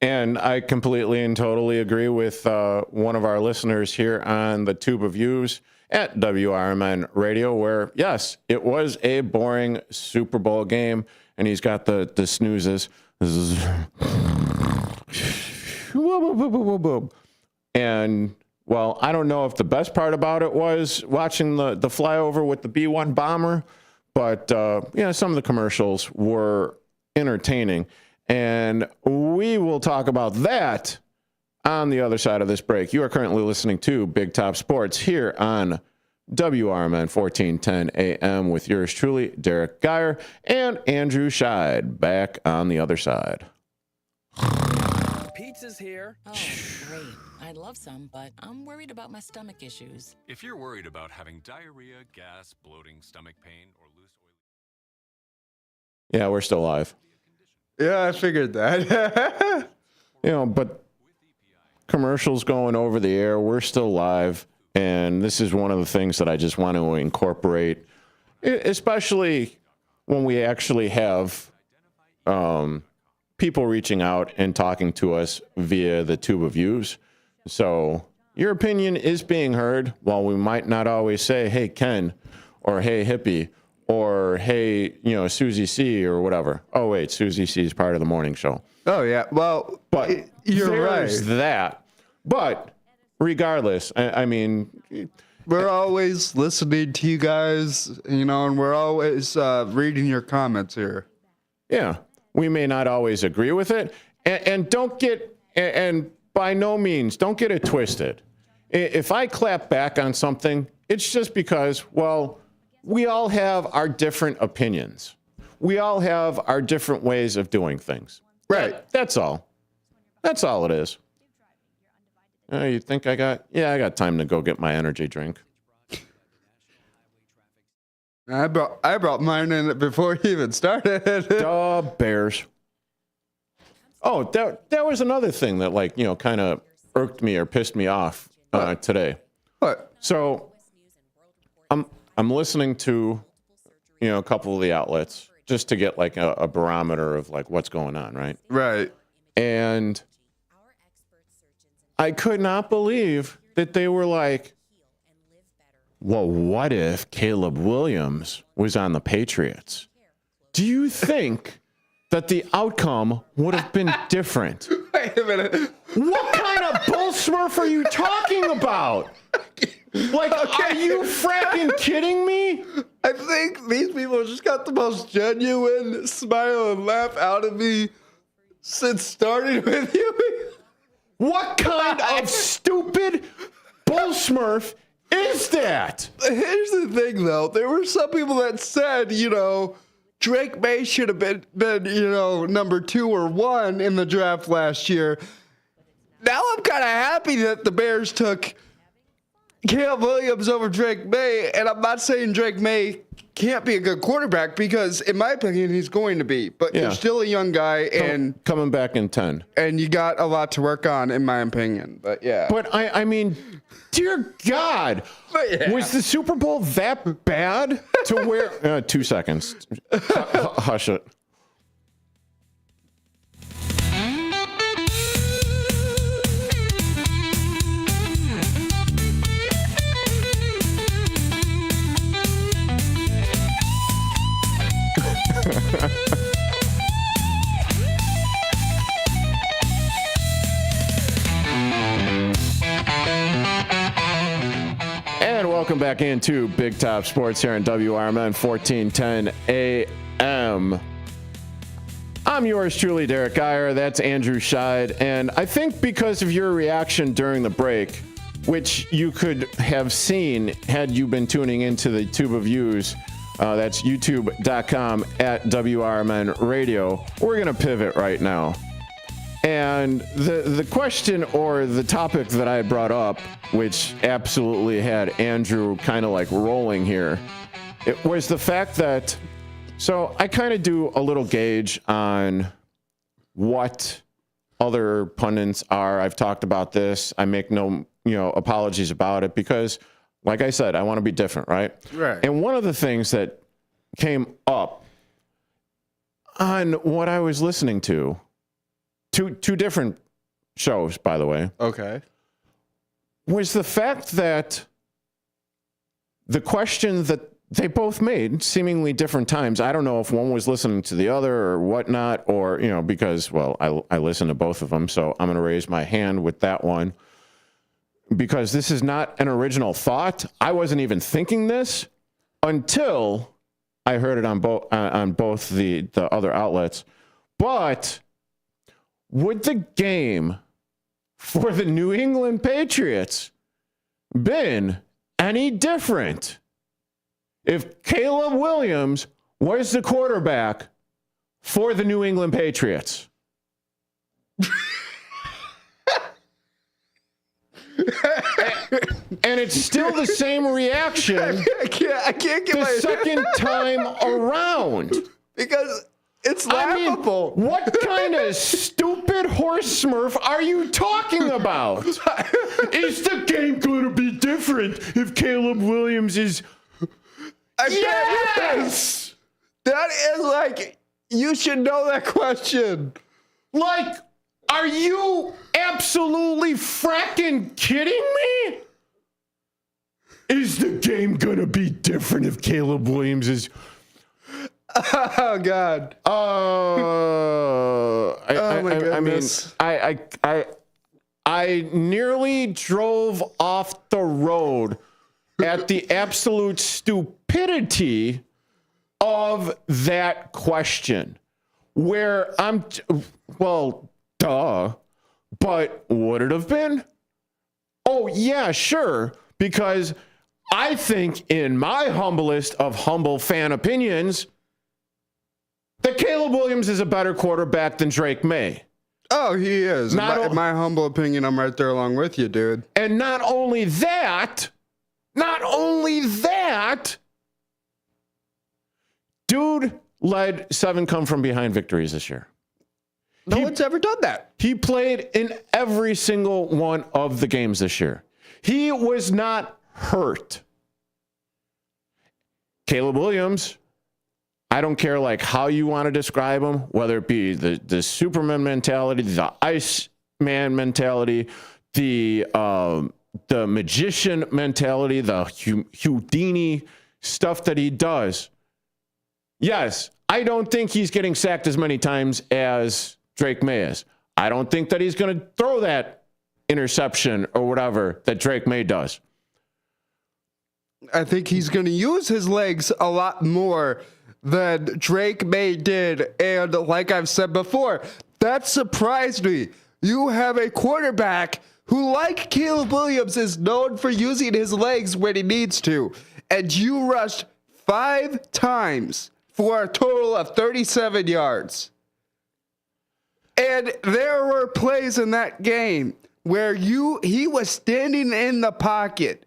And I completely and totally agree with one of our listeners here on the Tube of Views at WRMN Radio, where, yes, it was a boring Super Bowl game, and he's got the snoozes. And, well, I don't know if the best part about it was watching the flyover with the B-1 bomber, but, some of the commercials were entertaining. And we will talk about that on the other side of this break. You are currently listening to Big Top Sports here on WRMN 1410 AM with yours truly, Derrick Geyer, and Andrew Sheid back on the other side. Pizza's here. Oh, great. I'd love some, but I'm worried about my stomach issues. If you're worried about having diarrhea, gas, bloating, stomach pain, or loose oil... Yeah, we're still live. Yeah, I figured that. But commercials going over the air, we're still live. And this is one of the things that I just want to incorporate, especially when we actually have people reaching out and talking to us via the tube of views. So your opinion is being heard, while we might not always say, hey, Ken, or hey, hippie, or hey, Susie C, or whatever. Oh, wait, Susie C is part of the morning show. Oh, yeah. Well, but you're right. There's that. But regardless, I mean, we're always listening to you guys, and we're always reading your comments here. Yeah, we may not always agree with it, and don't get, and by no means, don't get it twisted. If I clap back on something, it's just because, well, we all have our different opinions. We all have our different ways of doing things. Right. That's all. That's all it is. You think I got time to go get my energy drink. I brought mine in before he even started. Bears. Oh, that was another thing that kind of irked me or pissed me off today. What? So I'm listening to a couple of the outlets just to get a barometer of what's going on, right? Right. And I could not believe that they were like, well, what if Caleb Williams was on the Patriots? Do you think that the outcome would have been different? Wait a minute. What kind of bull smurf are you talking about? Are you fracking kidding me? I think these people just got the most genuine smile and laugh out of me since starting with you. What kind of stupid bull smurf is that? Here's the thing, though. There were some people that said, Drake May should have been number 2 or 1 in the draft last year. Now I'm kind of happy that the Bears took Caleb Williams over Drake May, and I'm not saying Drake May can't be a good quarterback, because in my opinion he's going to be, but you're still a young guy and coming back in 10, and you got a lot to work on, in my opinion. But yeah, but I mean, dear God, was the Super Bowl that bad to where 2 seconds, hush it. And welcome back into Big Top Sports here on WRMN 1410 AM. I'm yours truly, Derrick Geyer. That's Andrew Sheid. And I think because of your reaction during the break, which you could have seen had you been tuning into the tube of views, that's youtube.com/WRMN radio. We're going to pivot right now. And the question or the topic that I brought up, which absolutely had Andrew kind of rolling here, it was the fact that, so I kind of do a little gauge on what other pundits are. I've talked about this. I make no, apologies about it because, like I said, I want to be different, right? Right. And one of the things that came up on what I was listening to, two different shows, by the way. Okay. Was the fact that the question that they both made seemingly different times. I don't know if one was listening to the other or whatnot, or, because, well, I listen to both of them, so I'm going to raise my hand with that one. Because this is not an original thought. I wasn't even thinking this until I heard it on both the other outlets. But would the game for the New England Patriots been any different if Caleb Williams was the quarterback for the New England Patriots? And it's still the same reaction. I can't get the second time around. Because it's laughable. What kind of stupid horse smurf are you talking about? Is the game going to be different if Caleb Williams is... Yes! That is like, you should know that question. Like, are you absolutely fracking kidding me? Is the game going to be different if Caleb Williams is... Oh, God. I mean, I nearly drove off the road at the absolute stupidity of that question. Where well, duh, but would it have been? Oh, yeah, sure, because I think in my humblest of humble fan opinions that Caleb Williams is a better quarterback than Drake May. Oh, he is. In my humble opinion, I'm right there along with you, dude. And not only that, dude led 7 come-from-behind victories this year. No one's ever done that. He played in every single one of the games this year. He was not hurt. Caleb Williams, I don't care like how you want to describe him, whether it be the Superman mentality, the Iceman mentality, the magician mentality, the Houdini stuff that he does. Yes, I don't think he's getting sacked as many times as Drake May is. I don't think that he's going to throw that interception or whatever that Drake May does. I think he's going to use his legs a lot more than Drake May did. And like I've said before, that surprised me. You have a quarterback who, like Caleb Williams, is known for using his legs when he needs to. And you rushed 5 times for a total of 37 yards. And there were plays in that game where he was standing in the pocket,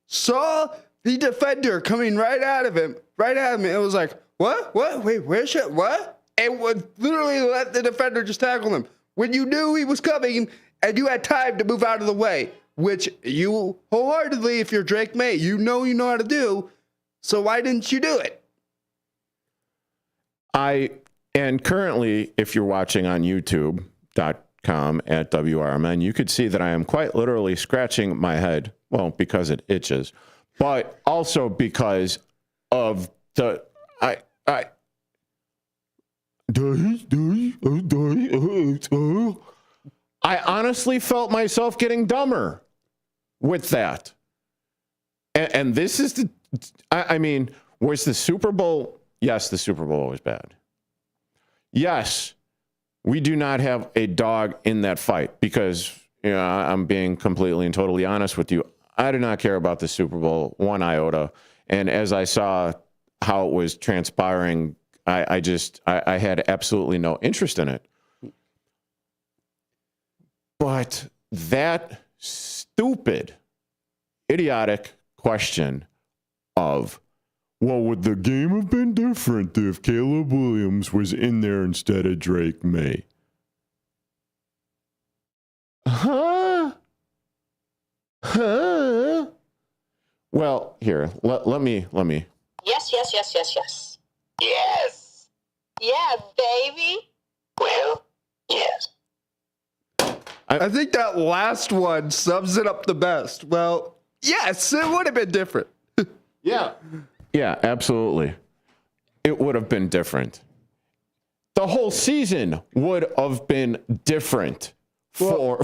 saw the defender coming right at him. It was like, what? Wait, where should, what? And would literally let the defender just tackle him when you knew he was coming and you had time to move out of the way, which you wholeheartedly, if you're Drake May, you know how to do. So why didn't you do it? And currently, if you're watching on YouTube.com at WRMN, you could see that I am quite literally scratching my head. Well, because it itches, but also because of the I honestly felt myself getting dumber with that. And this is I mean, was the Super Bowl? Yes, the Super Bowl was bad. Yes, we do not have a dog in that fight because, I'm being completely and totally honest with you. I do not care about the Super Bowl one iota. And as I saw how it was transpiring, I had absolutely no interest in it. But that stupid, idiotic question of, well, would the game have been different if Caleb Williams was in there instead of Drake May? Huh? Well, here, let me. Yes. Yes! Yeah, baby! Well, yes. I think that last one sums it up the best. Well, yes, it would have been different. Yeah. Yeah, absolutely. It would have been different. The whole season would have been different for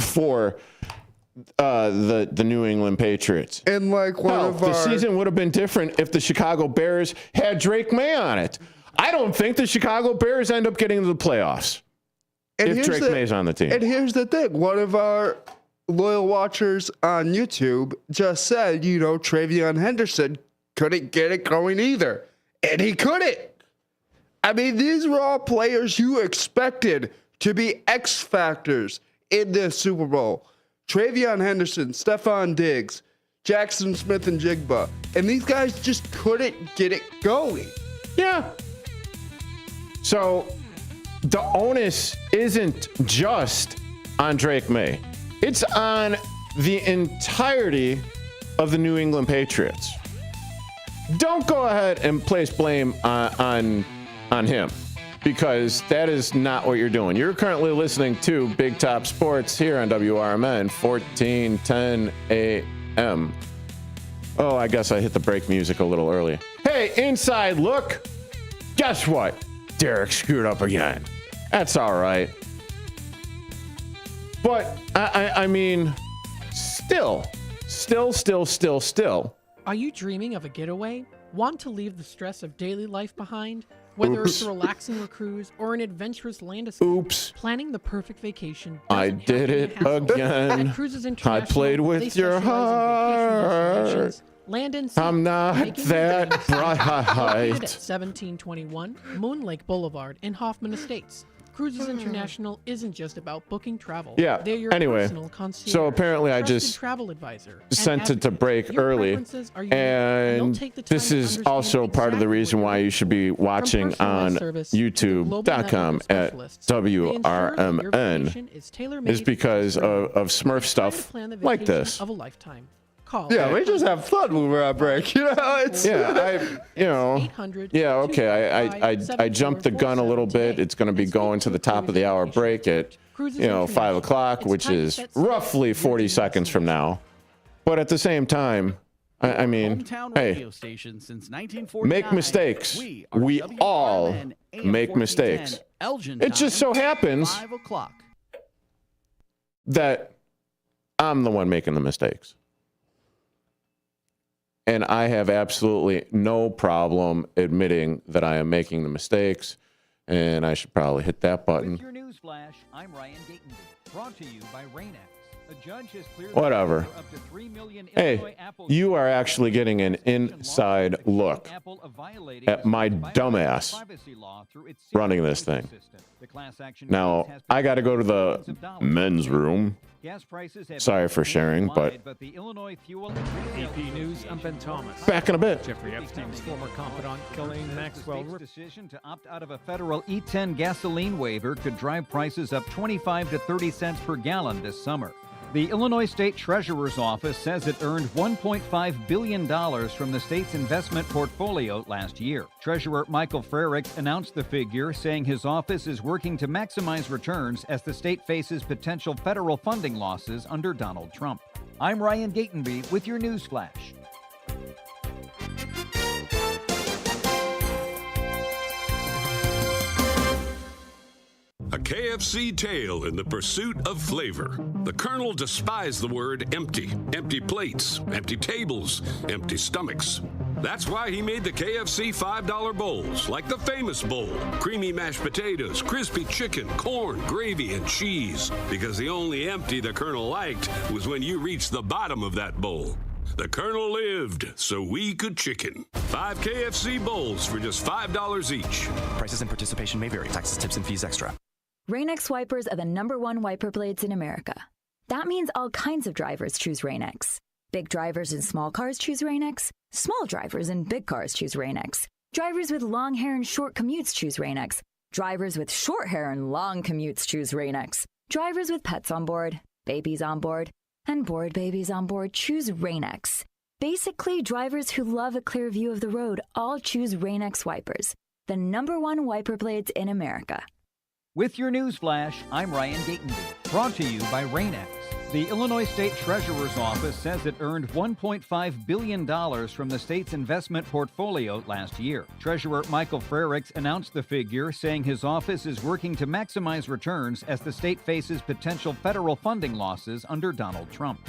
the New England Patriots. And like the season would have been different if the Chicago Bears had Drake May on it. I don't think the Chicago Bears end up getting to the playoffs if Drake May's on the team. And here's the thing. One of our loyal watchers on YouTube just said, Travion Henderson couldn't get it going either. And he couldn't. I mean, these were all players you expected to be X factors in this Super Bowl. Travion Henderson, Stephon Diggs, Jackson Smith and Jigba. And these guys just couldn't get it going. Yeah. So the onus isn't just on Drake May. It's on the entirety of the New England Patriots. Don't go ahead and place blame on him, because that is not what you're doing. You're currently listening to Big Top Sports here on WRMN 1410 AM. Oh, I guess I hit the break music a little early. Hey, inside look. Guess what? Derrick screwed up again. That's all right. But, I mean, still. Are you dreaming of a getaway? Want to leave the stress of daily life behind? Whether it's a relaxing cruise or an adventurous land escape, Oops. Planning the perfect vacation. I did it again. At Cruises I International, played with your heart. Land and sea, I'm not making that dreams bright. Located at 1721 Moon Lake Boulevard in Hoffman Estates. Cruises International isn't just about booking travel. Yeah. They're your Anyway, personal concierge, so apparently I trusted just travel advisor, sent and it to break Your early, preferences are unique, and and they'll take the time this to is understand also part of the reason why you should be watching on YouTube.com at WRMN, is because of Smurf stuff like this. of a lifetime. Call. Yeah, we just have fun when we're on break. It's I jumped the gun a little bit. It's going to be going to the top of the hour break at 5 o'clock, which is roughly 40 seconds from now. But at the same time, I mean, hey, make mistakes. We all make mistakes. It just so happens that I'm the one making the mistakes. And I have absolutely no problem admitting that I am making the mistakes, and I should probably hit that button. With your news flash, I'm Ryan Gatenby, brought to you by Rain-X. A judge has cleared Whatever. up to 3 million Hey, you are actually getting an inside look at my dumbass running this thing. Now, I got to go to the men's room. Sorry for sharing, but AP News, I'm Ben Thomas. Back in a bit. Jeffrey Epstein's former confidant, Ghislaine Maxwell. Decision to opt out of a federal E10 gasoline waiver could drive prices up 25 to 30 cents per gallon this summer. The Illinois State Treasurer's Office says it earned $1.5 billion from the state's investment portfolio last year. Treasurer Michael Frerick announced the figure, saying his office is working to maximize returns as the state faces potential federal funding losses under Donald Trump. I'm Ryan Gatenby with your news flash. A KFC tale in the pursuit of flavor. The Colonel despised the word empty. Empty plates, empty tables, empty stomachs. That's why he made the KFC $5 bowls, like the famous bowl. Creamy mashed potatoes, crispy chicken, corn, gravy, and cheese. Because the only empty the Colonel liked was when you reached the bottom of that bowl. The Colonel lived so we could chicken. 5 KFC bowls for just $5 each. Prices and participation may vary. Taxes, tips, and fees extra. Rain-X wipers are the #1 wiper blades in America. That means all kinds of drivers choose Rain-X. Big drivers in small cars choose Rain-X. Small drivers in big cars choose Rain-X. Drivers with long hair and short commutes choose Rain-X. Drivers with short hair and long commutes choose Rain-X. Drivers with pets on board, babies on board, and bored babies on board choose Rain-X. Basically, drivers who love a clear view of the road all choose Rain-X wipers, the #1 wiper blades in America. With your news flash, I'm Ryan Gatenby, brought to you by Rain-X. The Illinois State Treasurer's Office says it earned $1.5 billion from the state's investment portfolio last year. Treasurer Michael Frerichs announced the figure, saying his office is working to maximize returns as the state faces potential federal funding losses under Donald Trump.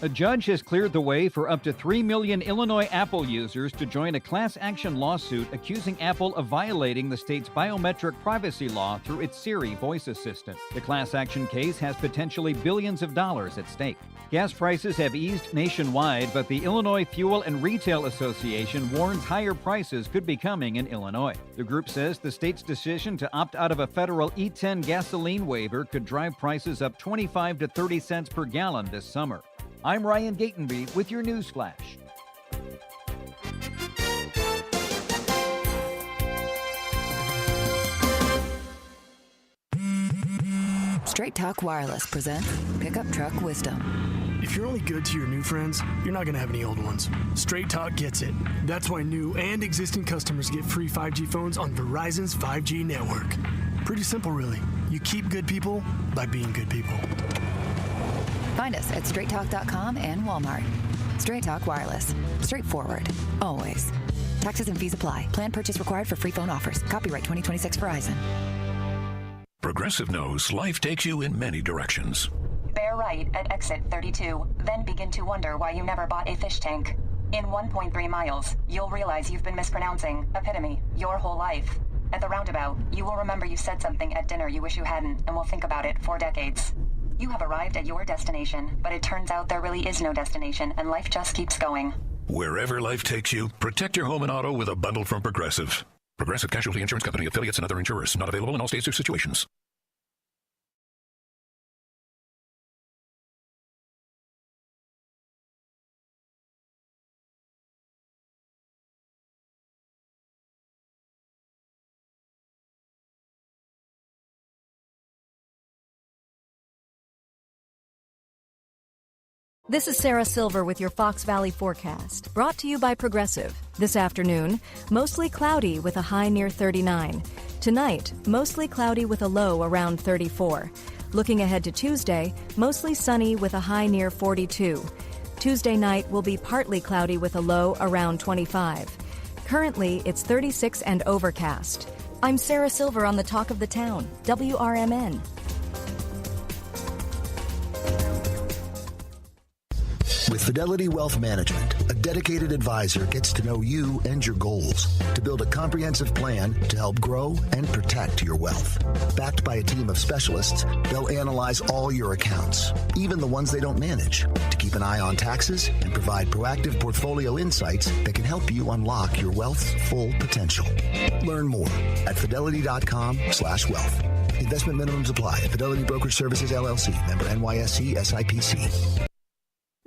A judge has cleared the way for up to 3 million Illinois Apple users to join a class action lawsuit accusing Apple of violating the state's biometric privacy law through its Siri voice assistant. The class action case has potentially billions of dollars at stake. Gas prices have eased nationwide, but the Illinois Fuel and Retail Association warns higher prices could be coming in Illinois. The group says the state's decision to opt out of a federal E10 gasoline waiver could drive prices up 25 to 30 cents per gallon this summer. I'm Ryan Gatenby with your news flash. Straight Talk Wireless presents Pickup Truck Wisdom. If you're only good to your new friends, you're not going to have any old ones. Straight Talk gets it. That's why new and existing customers get free 5G phones on Verizon's 5G network. Pretty simple, really. You keep good people by being good people. Find us at straighttalk.com and Walmart. Straight Talk Wireless. Straightforward. Always. Taxes and fees apply. Plan purchase required for free phone offers. Copyright 2026 Verizon. Progressive knows life takes you in many directions. Bear right at exit 32, then begin to wonder why you never bought a fish tank. In 1.3 miles, you'll realize you've been mispronouncing epitome your whole life. At the roundabout, you will remember you said something at dinner you wish you hadn't and will think about it for decades. You have arrived at your destination, but it turns out there really is no destination, and life just keeps going. Wherever life takes you, protect your home and auto with a bundle from Progressive. Progressive Casualty Insurance Company, affiliates, and other insurers. Not available in all states or situations. This is Sarah Silver with your Fox Valley forecast, brought to you by Progressive. This afternoon, mostly cloudy with a high near 39. Tonight, mostly cloudy with a low around 34. Looking ahead to Tuesday, mostly sunny with a high near 42. Tuesday night will be partly cloudy with a low around 25. Currently, it's 36 and overcast. I'm Sarah Silver on the Talk of the Town, WRMN. With Fidelity Wealth Management, a dedicated advisor gets to know you and your goals to build a comprehensive plan to help grow and protect your wealth. Backed by a team of specialists, they'll analyze all your accounts, even the ones they don't manage, to keep an eye on taxes and provide proactive portfolio insights that can help you unlock your wealth's full potential. Learn more at fidelity.com/wealth. Investment minimums apply. Fidelity Brokerage Services, LLC. Member NYSE SIPC.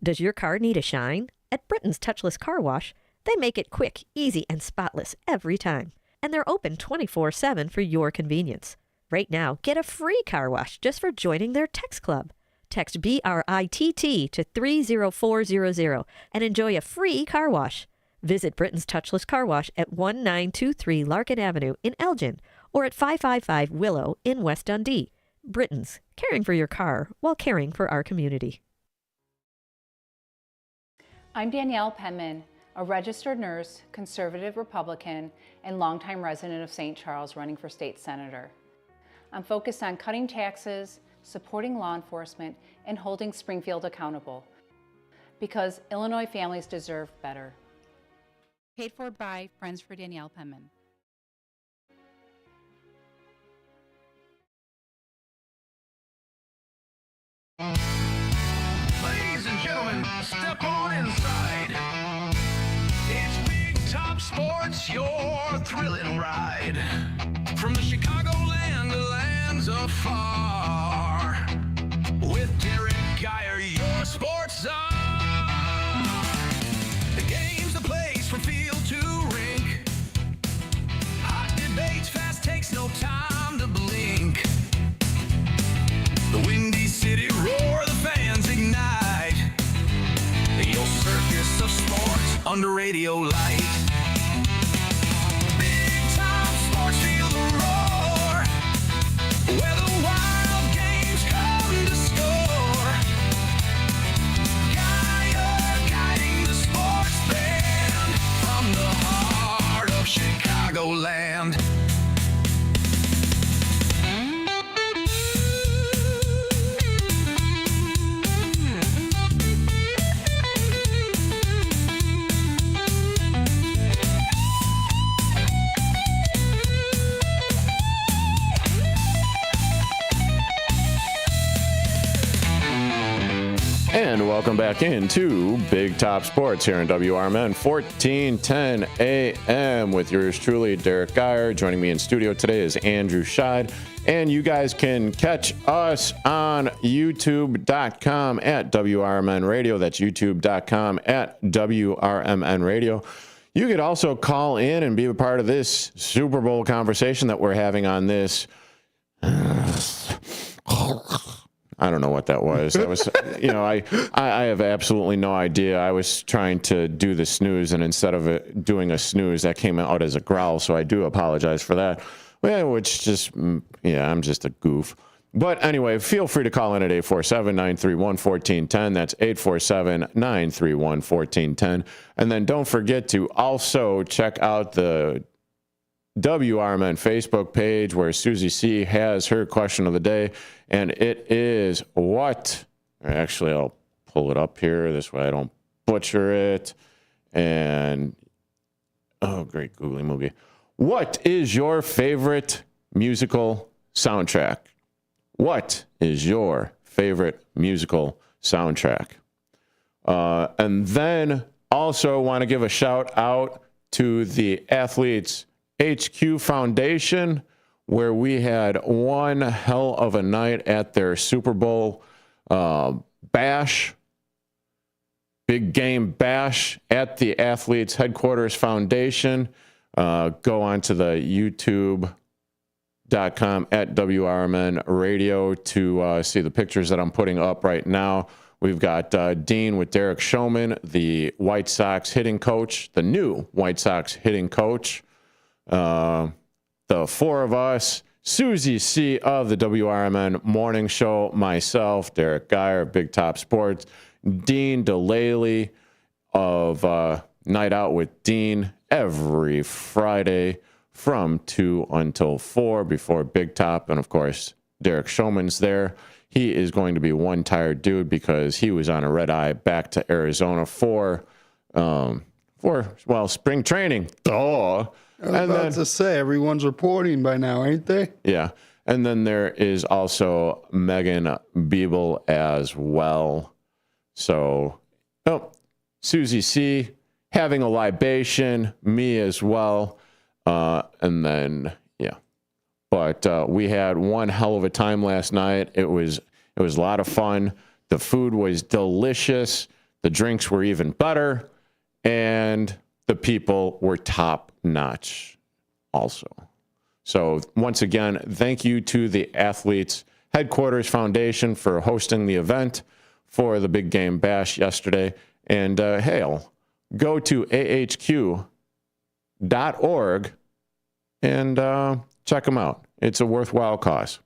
Does your car need a shine? At Britain's Touchless Car Wash, they make it quick, easy, and spotless every time. And they're open 24/7 for your convenience. Right now, get a free car wash just for joining their text club. Text BRITT to 30400 and enjoy a free car wash. Visit Britain's Touchless Car Wash at 1923 Larkin Avenue in Elgin or at 555 Willow in West Dundee. Britain's, caring for your car while caring for our community. I'm Danielle Penman, a registered nurse, conservative Republican, and longtime resident of St. Charles running for state senator. I'm focused on cutting taxes, supporting law enforcement, and holding Springfield accountable. Because Illinois families deserve better. Paid for by Friends for Danielle Penman. Ladies and gentlemen, step on inside. It's Big Top Sports, your thrilling ride. From the Chicagoland to lands afar. With Derrick Geyer, your sports czar. The game's the place from field to rink. Hot debates, fast takes, no time to blink. The Windy City roar, the fans ignite. Your circus of sports under radio light. Big Time Sports, feel the roar. Where the wild games come to score. And welcome back into Big Top Sports here on WRMN 1410 AM with yours truly, Derrick Geyer. Joining me in studio today is Andrew Sheid. And you guys can catch us on youtube.com at WRMN Radio. That's youtube.com at WRMN Radio. You could also call in and be a part of this Super Bowl conversation that we're having on this. I don't know what that was. That was, I have absolutely no idea. I was trying to do the snooze, and instead of it doing a snooze, that came out as a growl. So I do apologize for that. Well, I'm just a goof. But anyway, feel free to call in at 847-931-1410. That's 847-931-1410. And then don't forget to also check out the WRMN Facebook page where Susie C has her question of the day. And it is what? Actually, I'll pull it up here. This way I don't butcher it. And, oh, great googly moogie. What is your favorite musical soundtrack? What is your favorite musical soundtrack? And then also want to give a shout out to the Athletes HQ Foundation, where we had one hell of a night at their Super Bowl bash, big game bash at the Athletes Headquarters Foundation. Go on to the youtube.com at WRMN Radio to see the pictures that I'm putting up right now. We've got Dean with Derek Showman, the White Sox hitting coach, the new White Sox hitting coach. The four of us, Susie C of the WRMN Morning Show, myself, Derrick Geyer, Big Top Sports, Dean DeLaley of Night Out with Dean every Friday from 2 until 4 before Big Top. And, of course, Derek Showman's there. He is going to be one tired dude because he was on a red eye back to Arizona for spring training. Duh. I was about to say, everyone's reporting by now, ain't they? Yeah. And then there is also Megan Beeble as well. So, Susie C having a libation, me as well. And then, yeah. But we had one hell of a time last night. It was a lot of fun. The food was delicious. The drinks were even better. And the people were top notch also. So once again, thank you to the Athletes Headquarters Foundation for hosting the event for the Big Game Bash yesterday. And hail, go to ahq.org and check them out. It's a worthwhile cause.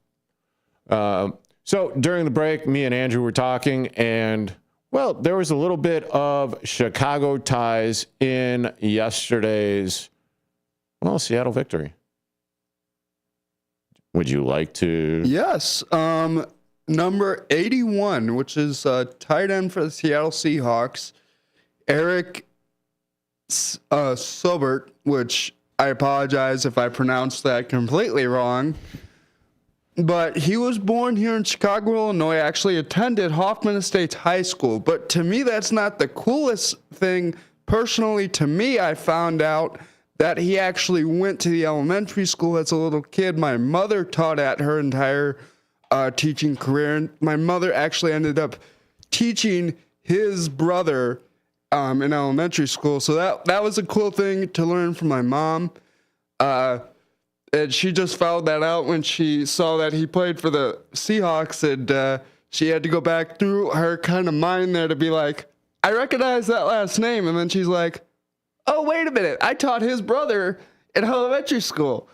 So during the break, me and Andrew were talking, and well, there was a little bit of Chicago ties in yesterday's, Seattle victory. Would you like to? Yes. Number 81, which is tight end for the Seattle Seahawks, Eric Sobert, which I apologize if I pronounced that completely wrong. But he was born here in Chicago, Illinois, actually attended Hoffman Estates High School. But to me, that's not the coolest thing. Personally, to me, I found out that he actually went to the elementary school as a little kid. My mother taught at her entire teaching career. And my mother actually ended up teaching his brother in elementary school. So that was a cool thing to learn from my mom. And she just found that out when she saw that he played for the Seahawks, and she had to go back through her kind of mind there to be like, I recognize that last name. And then she's like, oh, wait a minute. I taught his brother in elementary school.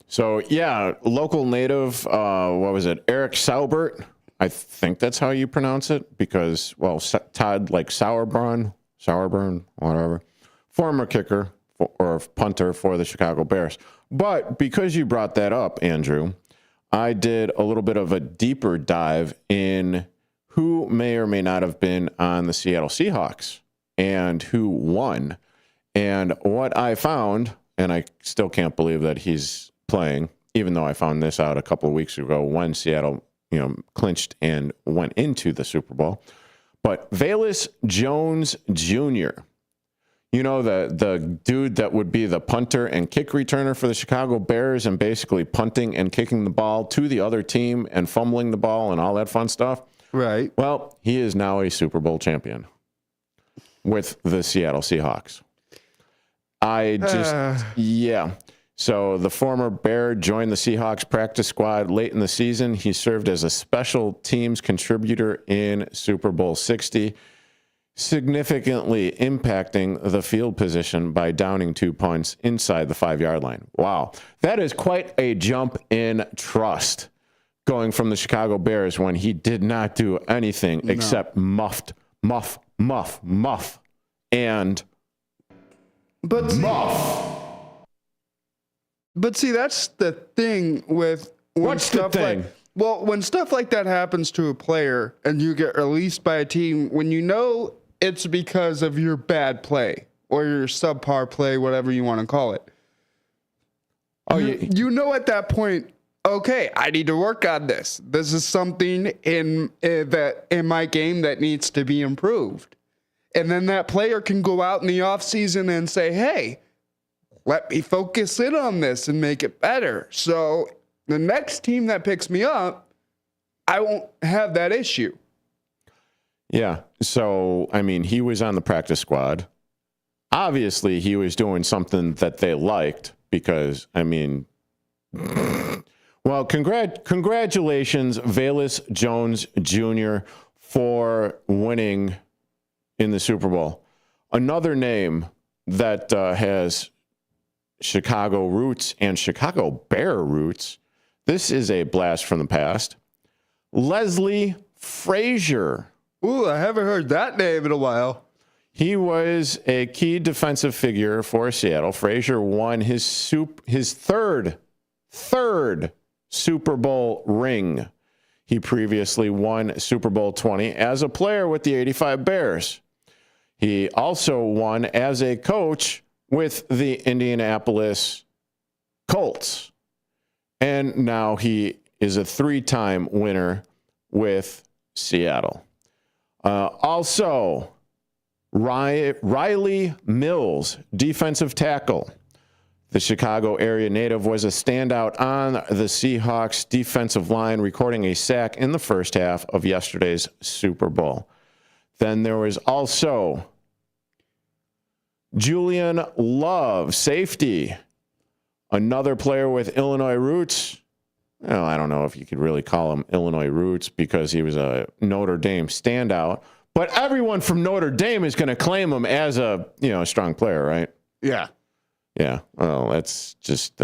So, yeah, local native, Eric Saubert. I think that's how you pronounce it because, Todd, like Sauerburn, whatever, former kicker or punter for the Chicago Bears. But because you brought that up, Andrew, I did a little bit of a deeper dive in who may or may not have been on the Seattle Seahawks and who won. And what I found, and I still can't believe that he's playing, even though I found this out a couple of weeks ago when Seattle, clinched and went into the Super Bowl. But Velus Jones Jr., you know, the dude that would be the punter and kick returner for the Chicago Bears and basically punting and kicking the ball to the other team and fumbling the ball and all that fun stuff. Right. Well, he is now a Super Bowl champion with the Seattle Seahawks. Yeah. So the former Bear joined the Seahawks practice squad late in the season. He served as a special teams contributor in Super Bowl 60. Significantly impacting the field position by downing 2 punts inside the 5-yard line. Wow. That is quite a jump in trust going from the Chicago Bears when he did not do anything except muff, and muff. But see, that's the thing with when stuff like that happens to a player and you get released by a team, when you know it's because of your bad play or your subpar play, whatever you want to call it. You know at that point, okay, I need to work on this. This is something in my game that needs to be improved. And then that player can go out in the offseason and say, hey, let me focus in on this and make it better. So the next team that picks me up, I won't have that issue. Yeah. So, I mean, he was on the practice squad. Obviously, he was doing something that they liked because, I mean, well, congratulations, Velus Jones Jr., for winning in the Super Bowl. Another name that has Chicago roots and Chicago Bear roots. This is a blast from the past. Leslie Frazier. Ooh, I haven't heard that name in a while. He was a key defensive figure for Seattle. Frazier won his third Super Bowl ring. He previously won Super Bowl 20 as a player with the 85 Bears. He also won as a coach with the Indianapolis Colts. And now he is a 3-time winner with Seattle. Also, Riley Mills, defensive tackle. The Chicago area native was a standout on the Seahawks defensive line, recording a sack in the first half of yesterday's Super Bowl. Then there was also Julian Love, safety, another player with Illinois roots. Well, I don't know if you could really call him Illinois roots because he was a Notre Dame standout, but everyone from Notre Dame is going to claim him as a strong player, right? Yeah. Yeah. Well, that's just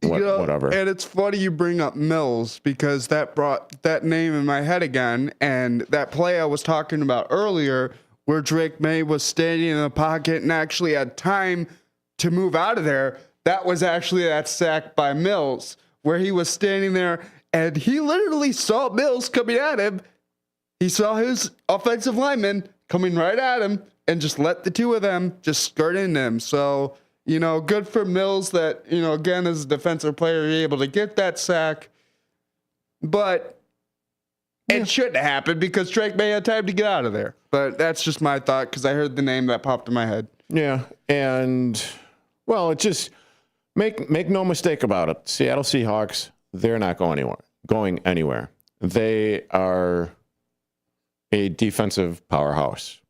whatever. And it's funny you bring up Mills because that brought that name in my head again. And that play I was talking about earlier where Drake May was standing in the pocket and actually had time to move out of there, that was actually that sack by Mills where he was standing there and he literally saw Mills coming at him. He saw his offensive lineman coming right at him and just let the two of them just skirt into him. So, good for Mills that, again, as a defensive player, you're able to get that sack. But it shouldn't happen because Drake May had time to get out of there. But that's just my thought because I heard the name that popped in my head. Yeah, and, well, it just, make no mistake about it. Seattle Seahawks, they're not going anywhere. They are a defensive powerhouse.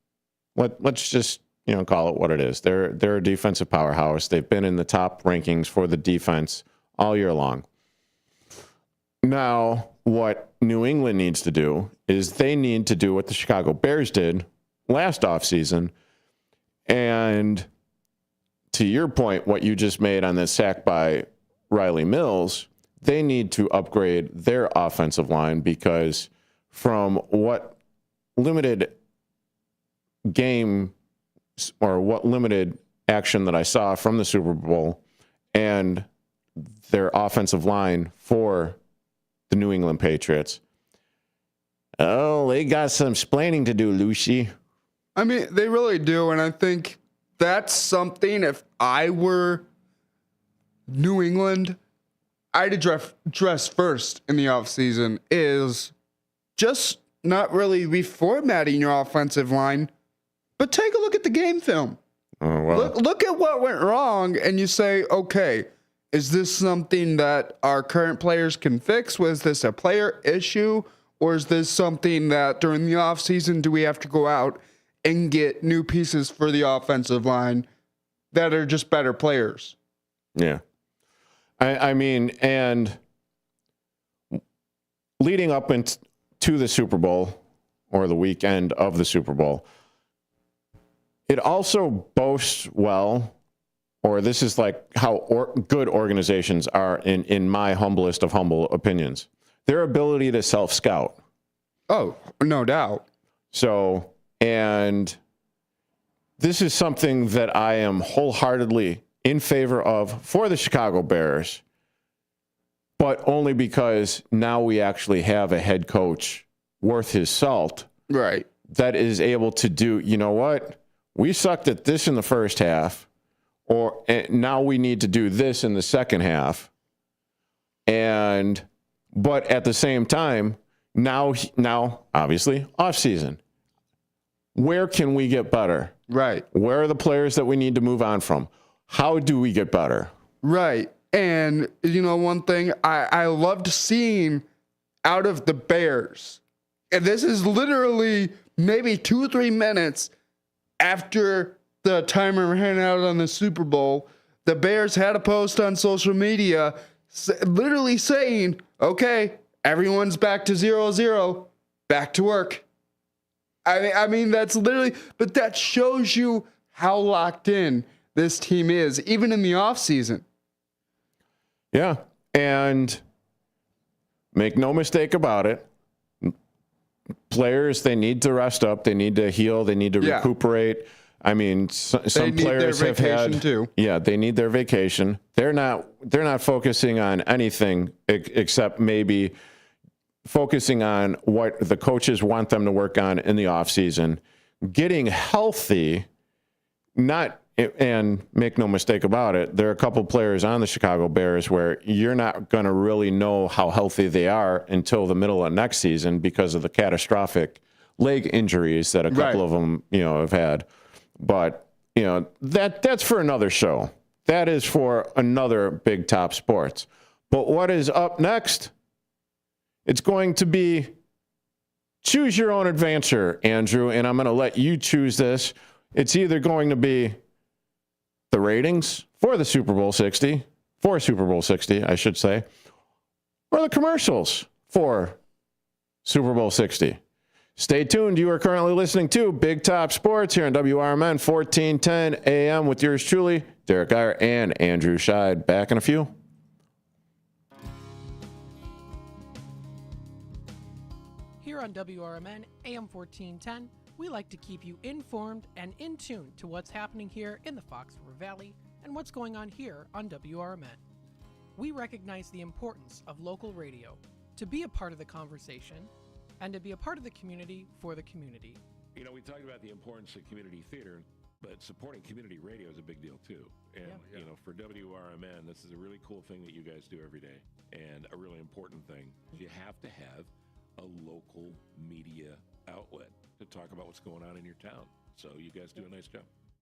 Let's just call it what it is. They're a defensive powerhouse. They've been in the top rankings for the defense all year long. Now, what New England needs to do is they need to do what the Chicago Bears did last offseason. And to your point, what you just made on this sack by Riley Mills, they need to upgrade their offensive line because from what limited game or what limited action that I saw from the Super Bowl and their offensive line for the New England Patriots. Oh, they got some splaining to do, Lucy. I mean, they really do. And I think that's something, if I were New England, I'd address first in the offseason is just not really reformatting your offensive line, but take a look at the game film. Oh, well. Look at what went wrong, and you say, okay, is this something that our current players can fix? Was this a player issue? Or is this something that during the offseason, do we have to go out and get new pieces for the offensive line that are just better players? Yeah. I mean, and leading up to the Super Bowl or the weekend of the Super Bowl, it also boasts well, or this is like how good organizations are in my humblest of humble opinions, their ability to self-scout. Oh, no doubt. So, and this is something that I am wholeheartedly in favor of for the Chicago Bears, but only because now we actually have a head coach worth his salt. Right. That is able to do, you know what? We sucked at this in the first half, or now we need to do this in the second half. But at the same time, now obviously off season. Where can we get better? Right. Where are the players that we need to move on from? How do we get better? Right. And, you know, one thing I loved seeing out of the Bears, and this is literally maybe 2 or 3 minutes after the timer ran out on the Super Bowl, the Bears had a post on social media literally saying, okay, everyone's back to 0-0, back to work. I mean, that's literally, but that shows you how locked in this team is, even in the offseason. Yeah. And make no mistake about it. Players, they need to rest up. They need to heal. They need to recuperate. I mean, some players have had too. Yeah, they need their vacation. They're not focusing on anything except maybe focusing on what the coaches want them to work on in the offseason. Getting healthy, and make no mistake about it, there are a couple players on the Chicago Bears where you're not going to really know how healthy they are until the middle of next season because of the catastrophic leg injuries that a couple of them, have had. But, that's for another show. That is for another Big Top Sports. But what is up next? It's going to be choose your own adventure, Andrew, and I'm going to let you choose this. It's either going to be the ratings for the Super Bowl 60, I should say, or the commercials for Super Bowl 60. Stay tuned. You are currently listening to Big Top Sports here on WRMN 1410 AM with yours truly, Derrick Geyer and Andrew Sheid. Back in a few. Here on WRMN AM 1410, we like to keep you informed and in tune to what's happening here in the Fox River Valley and what's going on here on WRMN. We recognize the importance of local radio to be a part of the conversation and to be a part of the community for the community. We talked about the importance of community theater, but supporting community radio is a big deal too. And, for WRMN, this is a really cool thing that you guys do every day, and a really important thing. You have to have a local media outlet to talk about what's going on in your town. So you guys do a nice job.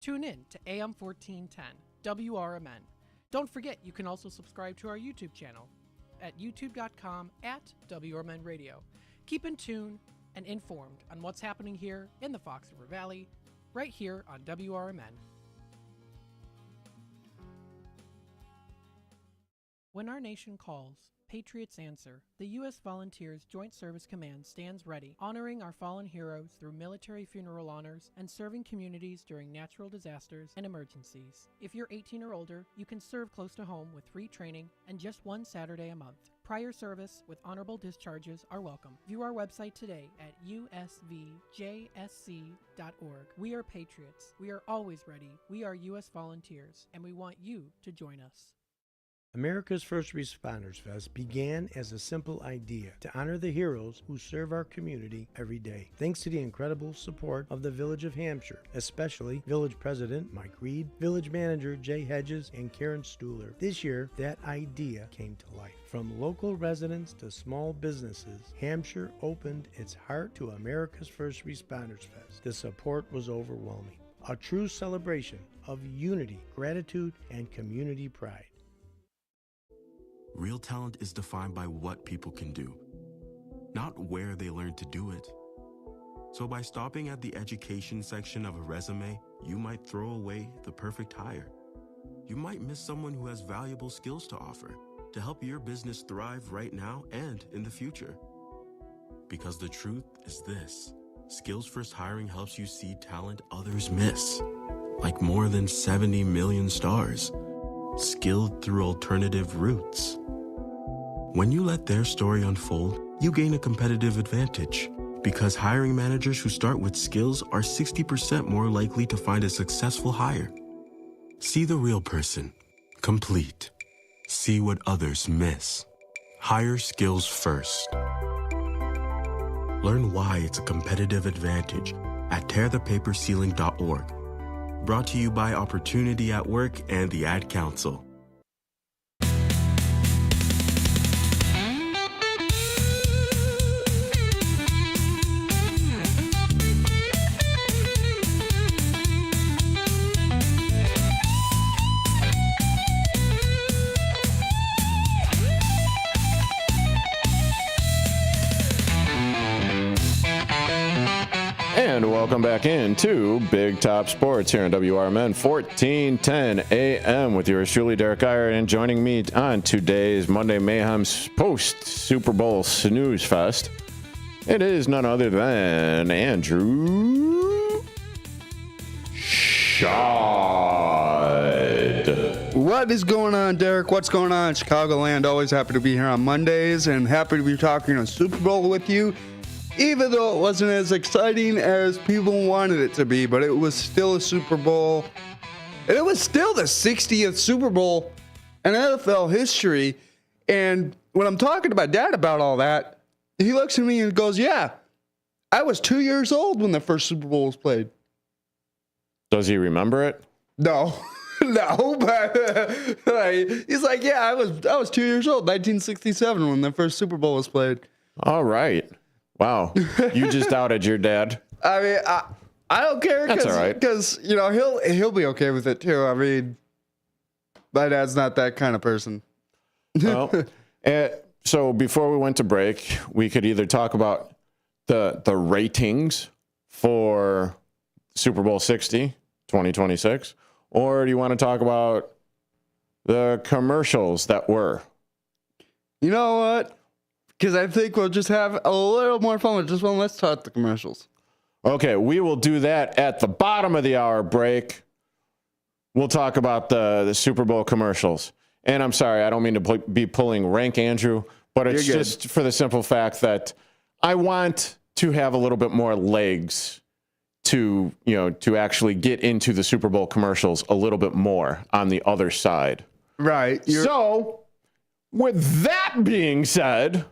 Tune in to AM 1410, WRMN. Don't forget, you can also subscribe to our YouTube channel at youtube.com/WRMN Radio. Keep in tune and informed on what's happening here in the Fox River Valley, right here on WRMN. When our nation calls, Patriots answer. The U.S. Volunteers Joint Service Command stands ready, honoring our fallen heroes through military funeral honors and serving communities during natural disasters and emergencies. If you're 18 or older, you can serve close to home with free training and just one Saturday a month. Prior service with honorable discharges are welcome. View our website today at usvjsc.org. We are Patriots. We are always ready. We are U.S. Volunteers, and we want you to join us. America's First Responders Fest began as a simple idea to honor the heroes who serve our community every day. Thanks to the incredible support of the Village of Hampshire, especially Village President Mike Reed, Village Manager Jay Hedges, and Karen Stuhler. This year, that idea came to life. From local residents to small businesses, Hampshire opened its heart to America's First Responders Fest. The support was overwhelming. A true celebration of unity, gratitude, and community pride. Real talent is defined by what people can do, not where they learn to do it. So by stopping at the education section of a resume, you might throw away the perfect hire. You might miss someone who has valuable skills to offer to help your business thrive right now and in the future. Because the truth is this: Skills First Hiring helps you see talent others miss, like more than 70 million stars, skilled through alternative routes. When you let their story unfold, you gain a competitive advantage, because hiring managers who start with skills are 60% more likely to find a successful hire. See the real person, complete. See what others miss. Hire skills first. Learn why it's a competitive advantage at tearthepaperceiling.org. Brought to you by Opportunity at Work and the Ad Council. And welcome back into Big Top Sports here on WRMN 1410 AM with yours truly, Derrick Geyer, and joining me on today's Monday Mayhem's post-Super Bowl snooze fest, it is none other than Andrew Sheid. What is going on, Derek? What's going on, Chicagoland? Always happy to be here on Mondays and happy to be talking a Super Bowl with you. Even though it wasn't as exciting as people wanted it to be, but it was still a Super Bowl. And it was still the 60th Super Bowl in NFL history. And when I'm talking to my dad about all that, he looks at me and goes, yeah, I was 2 years old when the first Super Bowl was played. Does he remember it? No. No, but he's like, yeah, I was 2 years old, 1967, when the first Super Bowl was played. All right. Wow. You just outed your dad. I mean, I don't care. That's all right. Because, you know, he'll be okay with it, too. I mean, my dad's not that kind of person. Well, so before we went to break, we could either talk about the ratings for Super Bowl 60, 2026, or do you want to talk about the commercials that were? You know what? Because I think we'll just have a little more fun with this one. Let's talk the commercials. Okay, we will do that at the bottom of the hour break. We'll talk about the Super Bowl commercials. And I'm sorry, I don't mean to be pulling rank, Andrew, but it's just for the simple fact that I want to have a little bit more legs to actually get into the Super Bowl commercials a little bit more on the other side. Right. So, with that being said,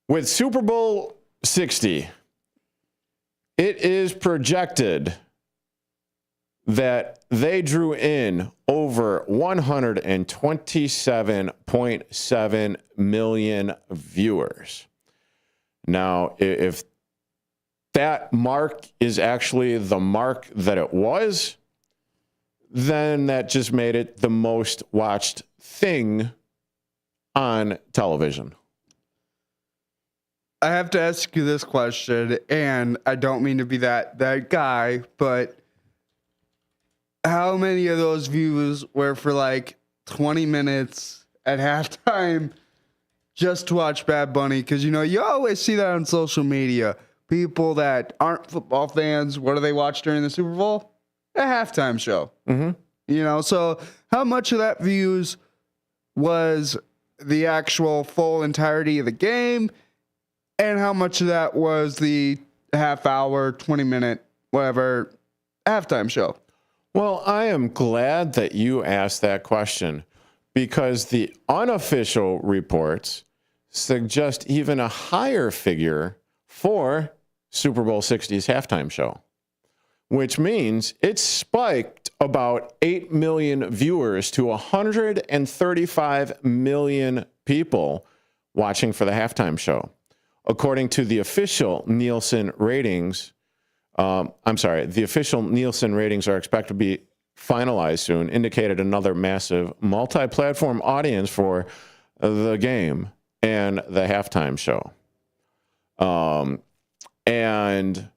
with Super Bowl 60, it is projected that they drew in over 127.7 million viewers. Now, if that mark is actually the mark that it was, then that just made it the most watched thing on television. I have to ask you this question, and I don't mean to be that guy, but how many of those views were for like 20 minutes at halftime just to watch Bad Bunny? Because, you know, you always see that on social media. People that aren't football fans, what do they watch during the Super Bowl? A halftime show. Mm-hmm. You know, so how much of that views was the actual full entirety of the game? And how much of that was the half hour, 20-minute, whatever, halftime show? Well, I am glad that you asked that question because the unofficial reports suggest even a higher figure for Super Bowl 60's halftime show, which means it spiked about 8 million viewers to 135 million people watching for the halftime show. According to the official Nielsen ratings, the official Nielsen ratings are expected to be finalized soon, indicated another massive multi-platform audience for the game and the halftime show. And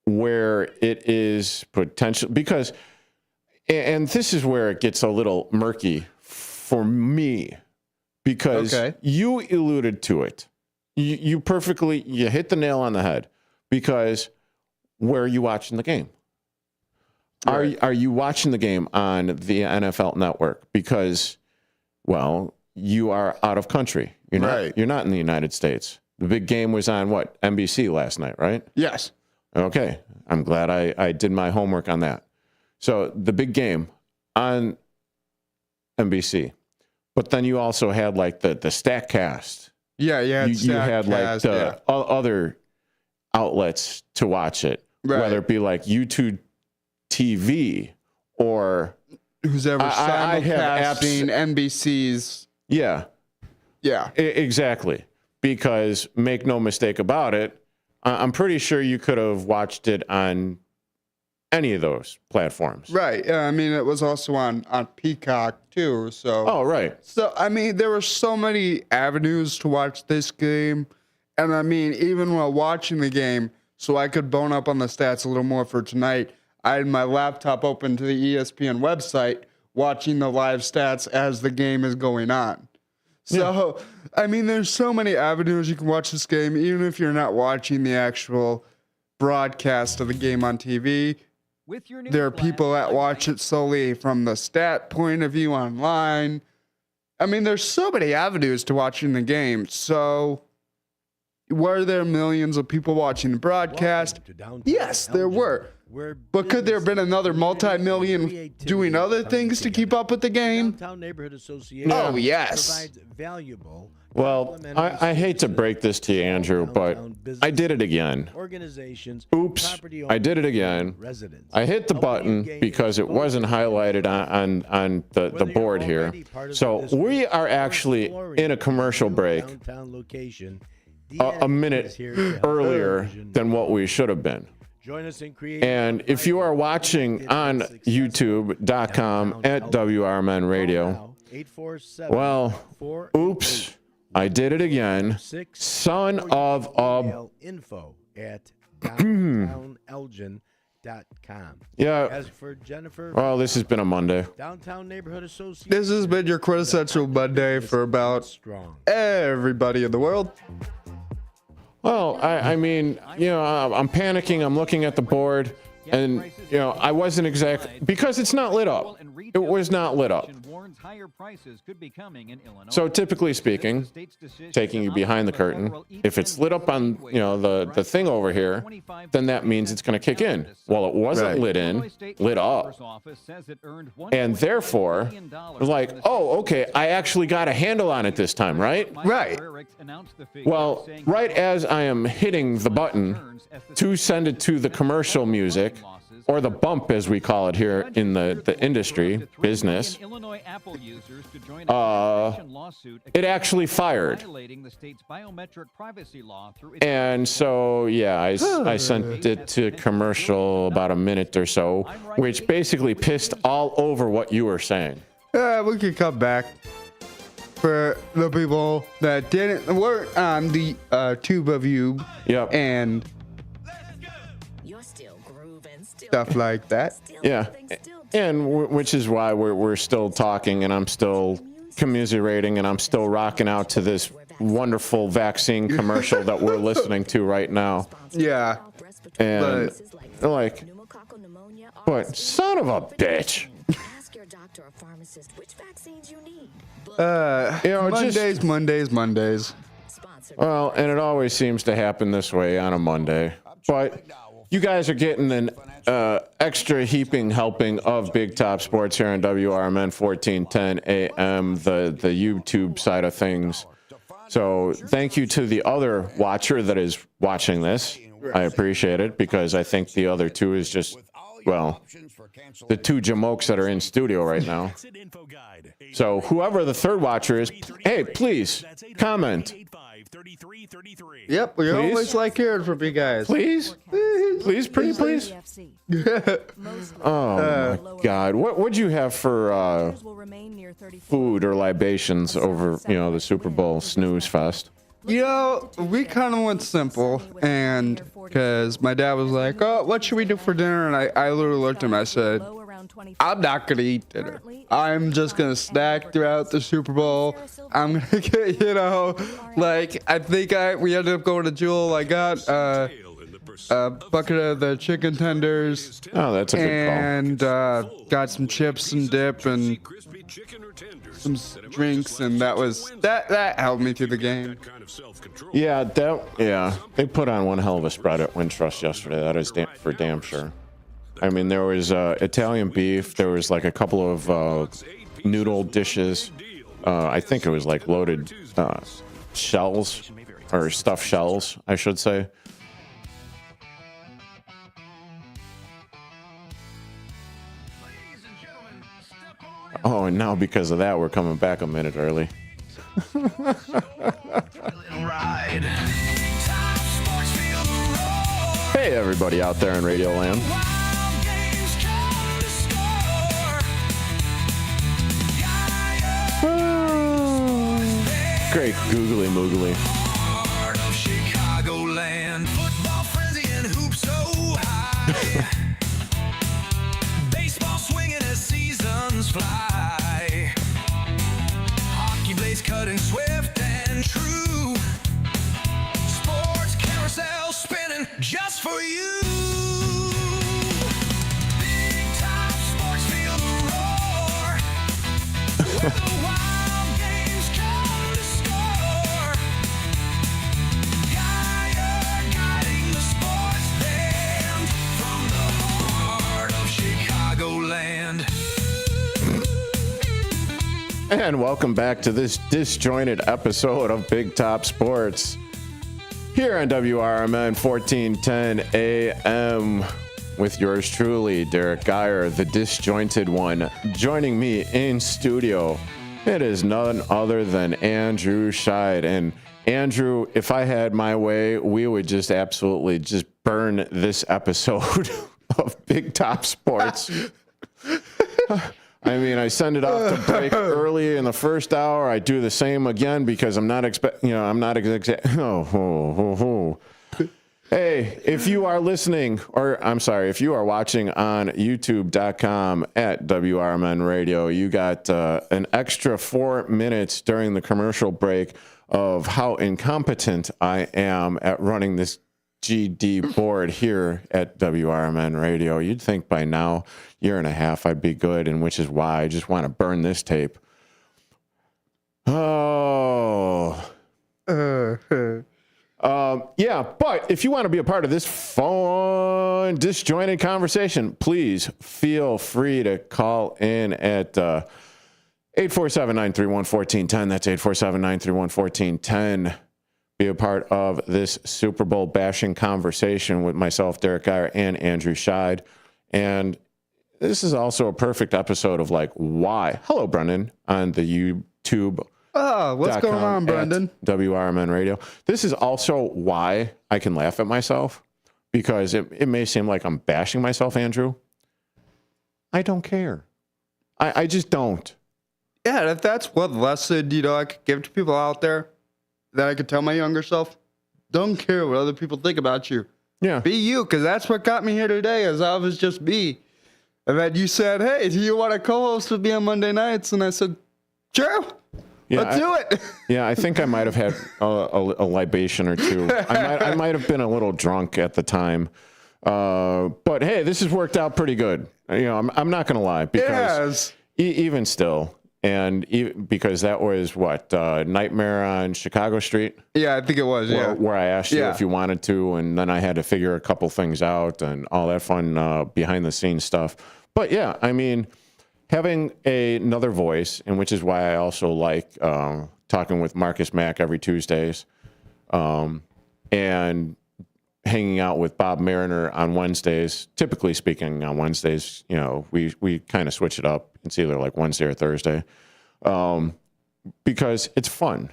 where it is potential, because, and this is where it gets a little murky for me, because you alluded to it. You hit the nail on the head, because where are you watching the game? Right. Are you watching the game on the NFL Network? Because, well, you are out of country. You're not in the United States. The big game was on what? NBC last night, right? Yes. Okay. I'm glad I did my homework on that. So the big game on NBC, but then you also had like the StatCast. Yeah. You had like the other outlets to watch it, whether it be like YouTube TV or who's ever simulcasting NBC's. Yeah. Exactly. Because make no mistake about it, I'm pretty sure you could have watched it on any of those platforms. Right. I mean, it was also on Peacock too. So. Oh, right. So I mean, there were so many avenues to watch this game, and I mean, even while watching the game, so I could bone up on the stats a little more for tonight, I had my laptop open to the ESPN website, watching the live stats as the game is going on. So, I mean, there's so many avenues you can watch this game, even if you're not watching the actual broadcast of the game on TV. There are people that watch it solely from the stat point of view online. I mean, there's so many avenues to watching the game. So, were there millions of people watching the broadcast? Yes, there were. But could there have been another multi-million doing other things to keep up with the game? Downtown Neighborhood Association Oh, yes. provides valuable. Well, I hate to break this to you, Andrew, but I did it again. Organizations, Oops, I did it again. I hit the button because it wasn't highlighted on the board here. So we are actually in a commercial break a minute earlier than what we should have been. And if you are watching on youtube.com at WRMN Radio, well, oops, I did it again. Son of a... info at downtownelgin.com. Yeah. As for Jennifer, well, this has been a Monday. Downtown Neighborhood Association. This has been your quintessential Monday for about everybody in the world. Well, I mean, you know, I'm panicking. I'm looking at the board, and, you know, I wasn't exactly, because it's not lit up. It was not lit up. So typically speaking, taking you behind the curtain, if it's lit up on, you know, the thing over here, then that means it's going to kick in. Well, it wasn't lit up. And therefore, like, oh, okay, I actually got a handle on it this time, right? Right. Well, right as I am hitting the button to send it to the commercial music, or the bump as we call it here in the industry, business, it actually fired. And so, yeah, I sent it to commercial about a minute or so, which basically pissed all over what you were saying. We could come back. For the people that weren't on the tube of you and stuff like that. Yeah, and which is why we're still talking, and I'm still commiserating, and I'm still rocking out to this wonderful vaccine commercial that we're listening to right now. Yeah, and they're like, what? Son of a bitch! Doctor or pharmacist which vaccines you need. You know, Mondays. Well, and it always seems to happen this way on a Monday. But You guys are getting an extra heaping helping of Big Top Sports here on WRMN 1410 AM, the YouTube side of things. So thank you to the other watcher that is watching this. I appreciate it because I think the other two is just, well, the two jamokes that are in studio right now. So whoever the third watcher is, hey, please comment. Yep, we always like hearing from you guys. Please, pretty please. Oh my God, what'd you have for food or libations over the Super Bowl snooze fest? We kind of went simple, and because my dad was like, "Oh, what should we do for dinner?" And I literally looked at him. I said, "I'm not gonna eat dinner. I'm just gonna snack throughout the Super Bowl. I'm gonna get, I think we ended up going to Jewel. I got a bucket of the chicken tenders. Oh, that's a good call. And got some chips and dip and some drinks, and that helped me through the game. Yeah, they put on one hell of a spread at Wintrust yesterday. That is for damn sure. I mean, there was Italian beef. There was like a couple of noodle dishes. I think it was like loaded shells or stuffed shells, I should say. Oh, and now because of that, we're coming back a minute early. Hey, everybody out there in Radio Land. Great googly moogly. Chicagoland, football frenzy and hoops so high. Baseball swinging as seasons fly. Hockey blades cutting swift and true. Sports carousel spinning just for you. Big Top Sports feel the roar. Where the wild games come to score. Geyer guiding the sports band from the heart of Chicagoland. And welcome back to this disjointed episode of Big Top Sports here on WRMN 1410 AM with yours truly, Derrick Geyer, the disjointed one. Joining me in studio, it is none other than Andrew Sheid. And Andrew, if I had my way, we would just absolutely just burn this episode of Big Top Sports. I mean, I send it off to break early in the first hour. I do the same again because I'm not Hey, if you are listening, or I'm sorry, if you are watching on youtube.com at WRMN Radio, you got an extra 4 minutes during the commercial break of how incompetent I am at running this GD board here at WRMN Radio. You'd think by now, year and a half, I'd be good, and which is why I just want to burn this tape. Oh. Yeah, but if you want to be a part of this fun, disjointed conversation, please feel free to call in at 847-931-1410. That's 847-931-1410. Be a part of this Super Bowl bashing conversation with myself, Derrick Geyer, and Andrew Sheid. And this is also a perfect episode of like why. Hello, Brendan, on the YouTube. Oh, what's going on, Brendan? WRMN Radio. This is also why I can laugh at myself, because it may seem like I'm bashing myself, Andrew. I don't care. I just don't. Yeah, if that's what lesson, I could give to people out there, that I could tell my younger self, don't care what other people think about you. Yeah. Be you, because that's what got me here today, as I was just me. And then you said, hey, do you want to co-host with me on Monday nights? And I said, sure. Yeah, let's do it. Yeah, I think I might have had a libation or two. I might have been a little drunk at the time. But hey, this has worked out pretty good. I'm not going to lie, because even still, And because that was what, Nightmare on Chicago Street? Yeah, I think it was, Where I asked you if you wanted to, and then I had to figure a couple things out and all that fun behind-the-scenes stuff. But, yeah, I mean, having another voice, and which is why I also like talking with Marcus Mack every Tuesdays, and hanging out with Bob Mariner on Wednesdays. Typically speaking, on Wednesdays, you know, we kind of switch it up. It's either like Wednesday or Thursday, because it's fun.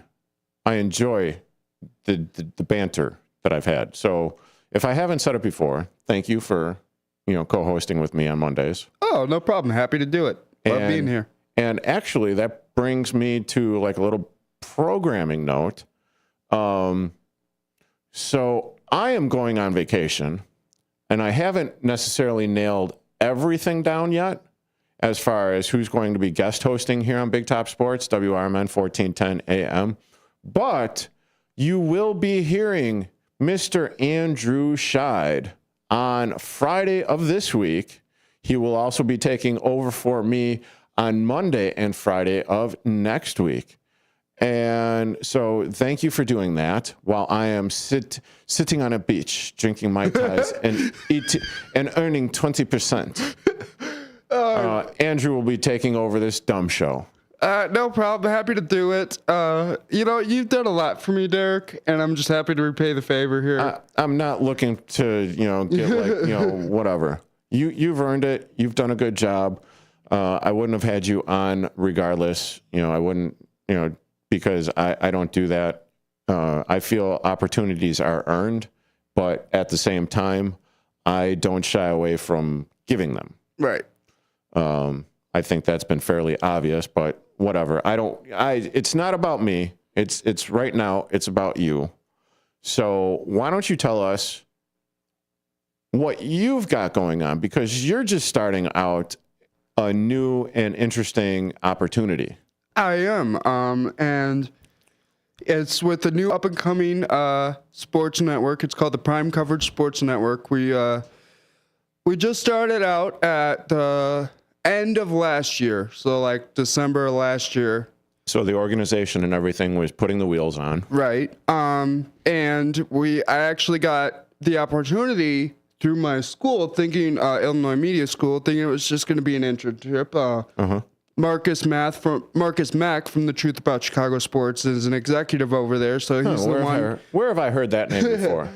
I enjoy the banter that I've had. So if I haven't said it before, thank you for, you know, co-hosting with me on Mondays. Oh, no problem. Happy to do it. Love being here. And actually, that brings me to like a little programming note. So I am going on vacation, and I haven't necessarily nailed everything down yet as far as who's going to be guest hosting here on Big Top Sports, WRMN 1410 AM. But you will be hearing Mr. Andrew Sheid on Friday of this week. He will also be taking over for me on Monday and Friday of next week. And so thank you for doing that while I am sitting on a beach drinking Mai Tais and earning 20%. Andrew will be taking over this dumb show. No problem. Happy to do it. You know, you've done a lot for me, Derek, and I'm just happy to repay the favor here. I'm not looking to, you know, get like, you know, whatever. You've earned it. You've done a good job. I wouldn't have had you on regardless. You know, I wouldn't, you know, because I don't do that. I feel opportunities are earned, but at the same time, I don't shy away from giving them. Right. I think that's been fairly obvious, but whatever. It's not about me. It's right now, it's about you. So why don't you tell us what you've got going on, because you're just starting out a new and interesting opportunity. I am, and it's with the new up-and-coming sports network. It's called the Prime Coverage Sports Network. We just started out at the end of last year, so like December of last year. So the organization and everything was putting the wheels on. Right. And I actually got the opportunity through my school, thinking Illinois Media School, thinking it was just going to be an internship. Marcus Mack from The Truth About Chicago Sports is an executive over there, so he's the one. Where have I heard that name before?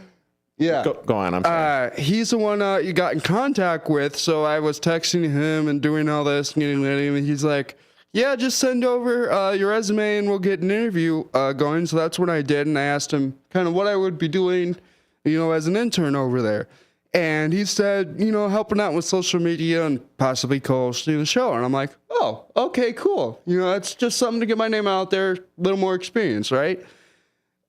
Yeah. Go on, I'm sorry. He's the one you got in contact with, so I was texting him and doing all this and getting ready, and he's like, yeah, just send over your resume and we'll get an interview going. So that's what I did, and I asked him kind of what I would be doing, you know, as an intern over there. And he said, you know, helping out with social media and possibly co-hosting the show. And I'm like, oh, okay, cool. You know, it's just something to get my name out there, a little more experience, right?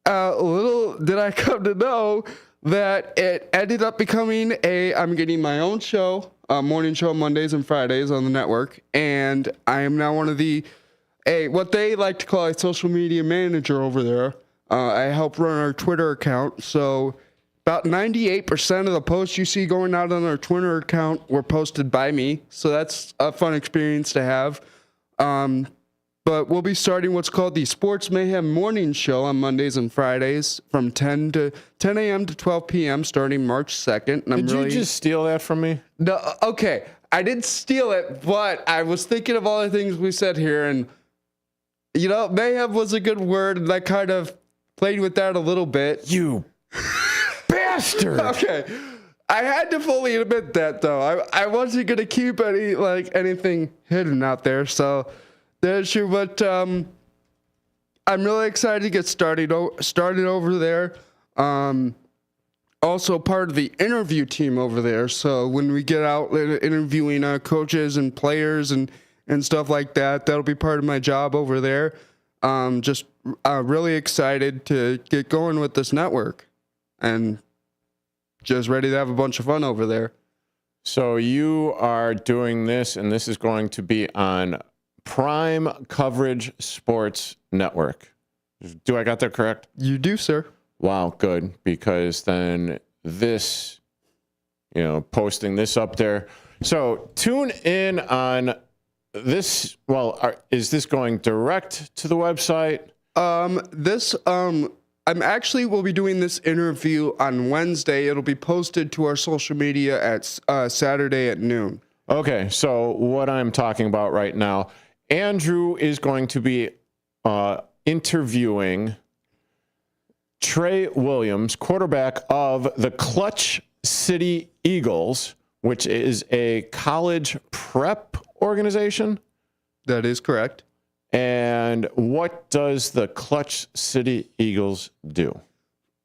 Little did I come to know that it ended up becoming I'm getting my own show, morning show Mondays and Fridays on the network. And I am now one of what they like to call a social media manager over there. I help run our Twitter account. So about 98% of the posts you see going out on our Twitter account were posted by me. So that's a fun experience to have. But we'll be starting what's called the Sports Mayhem Morning Show on Mondays and Fridays from 10 a.m. to 12 p.m. starting March 2nd. And Did you just steal that from me? No, okay. I didn't steal it, but I was thinking of all the things we said here. And, you know, mayhem was a good word, and I kind of played with that a little bit. You bastard! Okay. I had to fully admit that, though. I wasn't going to keep anything hidden out there, so there's your, but I'm really excited to get started over there. Also part of the interview team over there, so when we get out interviewing coaches and players and stuff like that, that'll be part of my job over there. Just really excited to get going with this network and just ready to have a bunch of fun over there. So you are doing this, and this is going to be on Prime Coverage Sports Network. Do I got that correct? You do, sir. Wow, good. Because then this, you know, posting this up there. So tune in on is this going direct to the website? I'm actually will be doing this interview on Wednesday. It'll be posted to our social media at Saturday at noon. Okay, so what I'm talking about right now, Andrew is going to be interviewing Trey Williams, quarterback of the Clutch City Eagles, which is a college prep organization. That is correct. And what does the Clutch City Eagles do?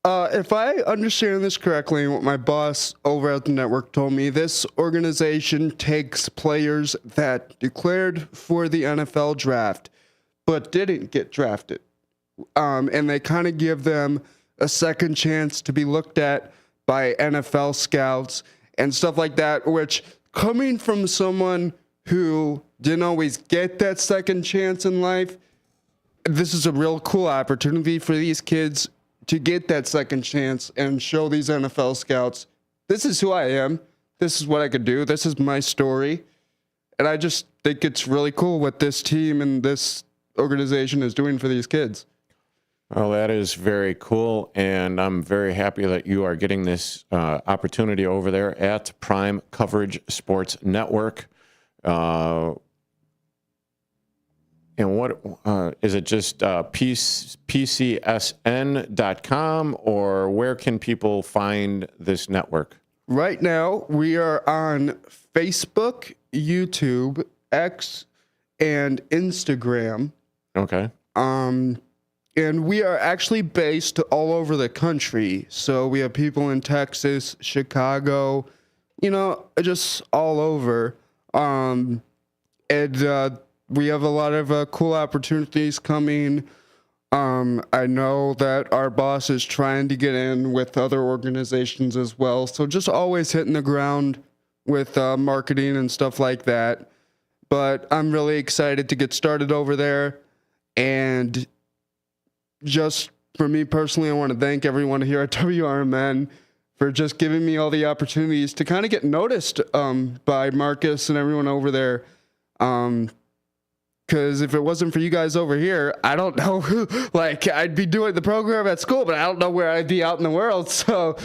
If I understand this correctly, what my boss over at the network told me, this organization takes players that declared for the NFL draft but didn't get drafted. And they kind of give them a second chance to be looked at by NFL scouts and stuff like that, which, coming from someone who didn't always get that second chance in life, this is a real cool opportunity for these kids to get that second chance and show these NFL scouts, this is who I am, this is what I could do, this is my story. And I just think it's really cool what this team and this organization is doing for these kids. Well, that is very cool, and I'm very happy that you are getting this opportunity over there at Prime Coverage Sports Network. And what is it, just PCSN.com, or where can people find this network? Right now, we are on Facebook, YouTube, X, and Instagram. Okay. And we are actually based all over the country. So we have people in Texas, Chicago, just all over. And we have a lot of cool opportunities coming. I know that our boss is trying to get in with other organizations as well. So just always hitting the ground with marketing and stuff like that. But I'm really excited to get started over there. And just for me personally, I want to thank everyone here at WRMN for just giving me all the opportunities to kind of get noticed by Marcus and everyone over there. Because if it wasn't for you guys over here, I don't know, I'd be doing the program at school, but I don't know where I'd be out in the world. So,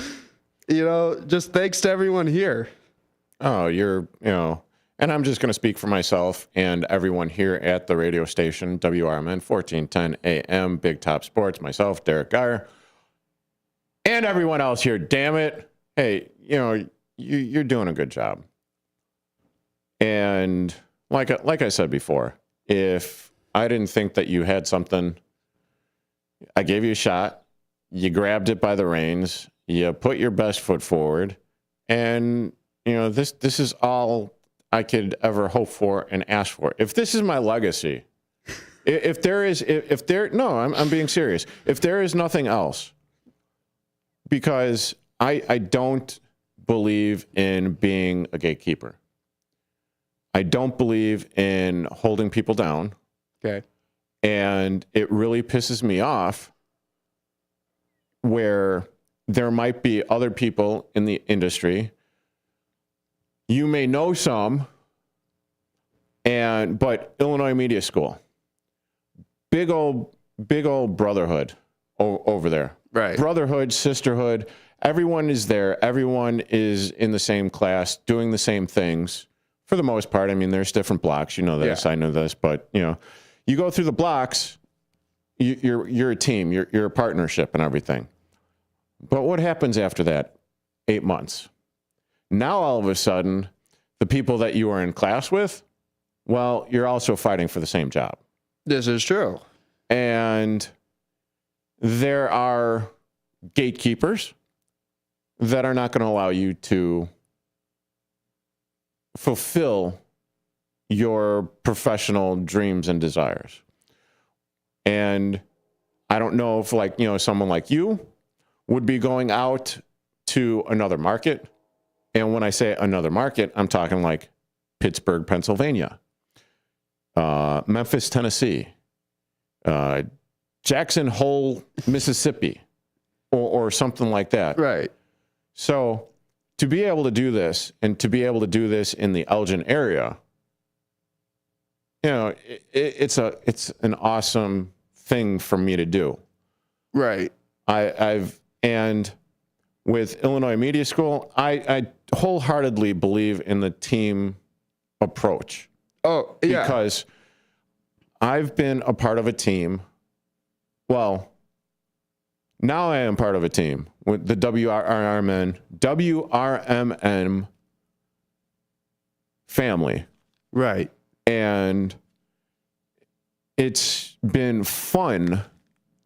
just thanks to everyone here. Oh, and I'm just going to speak for myself and everyone here at the radio station, WRMN 1410 AM, Big Top Sports, myself, Derrick Geyer, and everyone else here. Damn it. Hey, you're doing a good job. And like I said before, if I didn't think that you had something, I gave you a shot, you grabbed it by the reins, you put your best foot forward, and, this is all I could ever hope for and ask for. If this is my legacy, I'm being serious. If there is nothing else, because I don't believe in being a gatekeeper. I don't believe in holding people down. Okay. And it really pisses me off where there might be other people in the industry. You may know some, but Illinois Media School, big old brotherhood over there. Right. Brotherhood, sisterhood, everyone is there. Everyone is in the same class, doing the same things for the most part. I mean, there's different blocks. You know this, yeah. I know this, but you go through the blocks, you're a team, you're a partnership and everything. But what happens after that? 8 months. Now, all of a sudden, the people that you are in class with, well, you're also fighting for the same job. This is true. And there are gatekeepers that are not going to allow you to fulfill your professional dreams and desires. And I don't know if, someone like you would be going out to another market. And when I say another market, I'm talking like Pittsburgh, Pennsylvania, Memphis, Tennessee, Jackson Hole, Mississippi, or something like that. Right. So to be able to do this, and to be able to do this in the Elgin area, you know, it's an awesome thing for me to do. Right. And with Illinois Media School, I wholeheartedly believe in the team approach. Oh, yeah. Because I've been a part of a team. Well, now I am part of a team with the WRMN family. Right. And it's been fun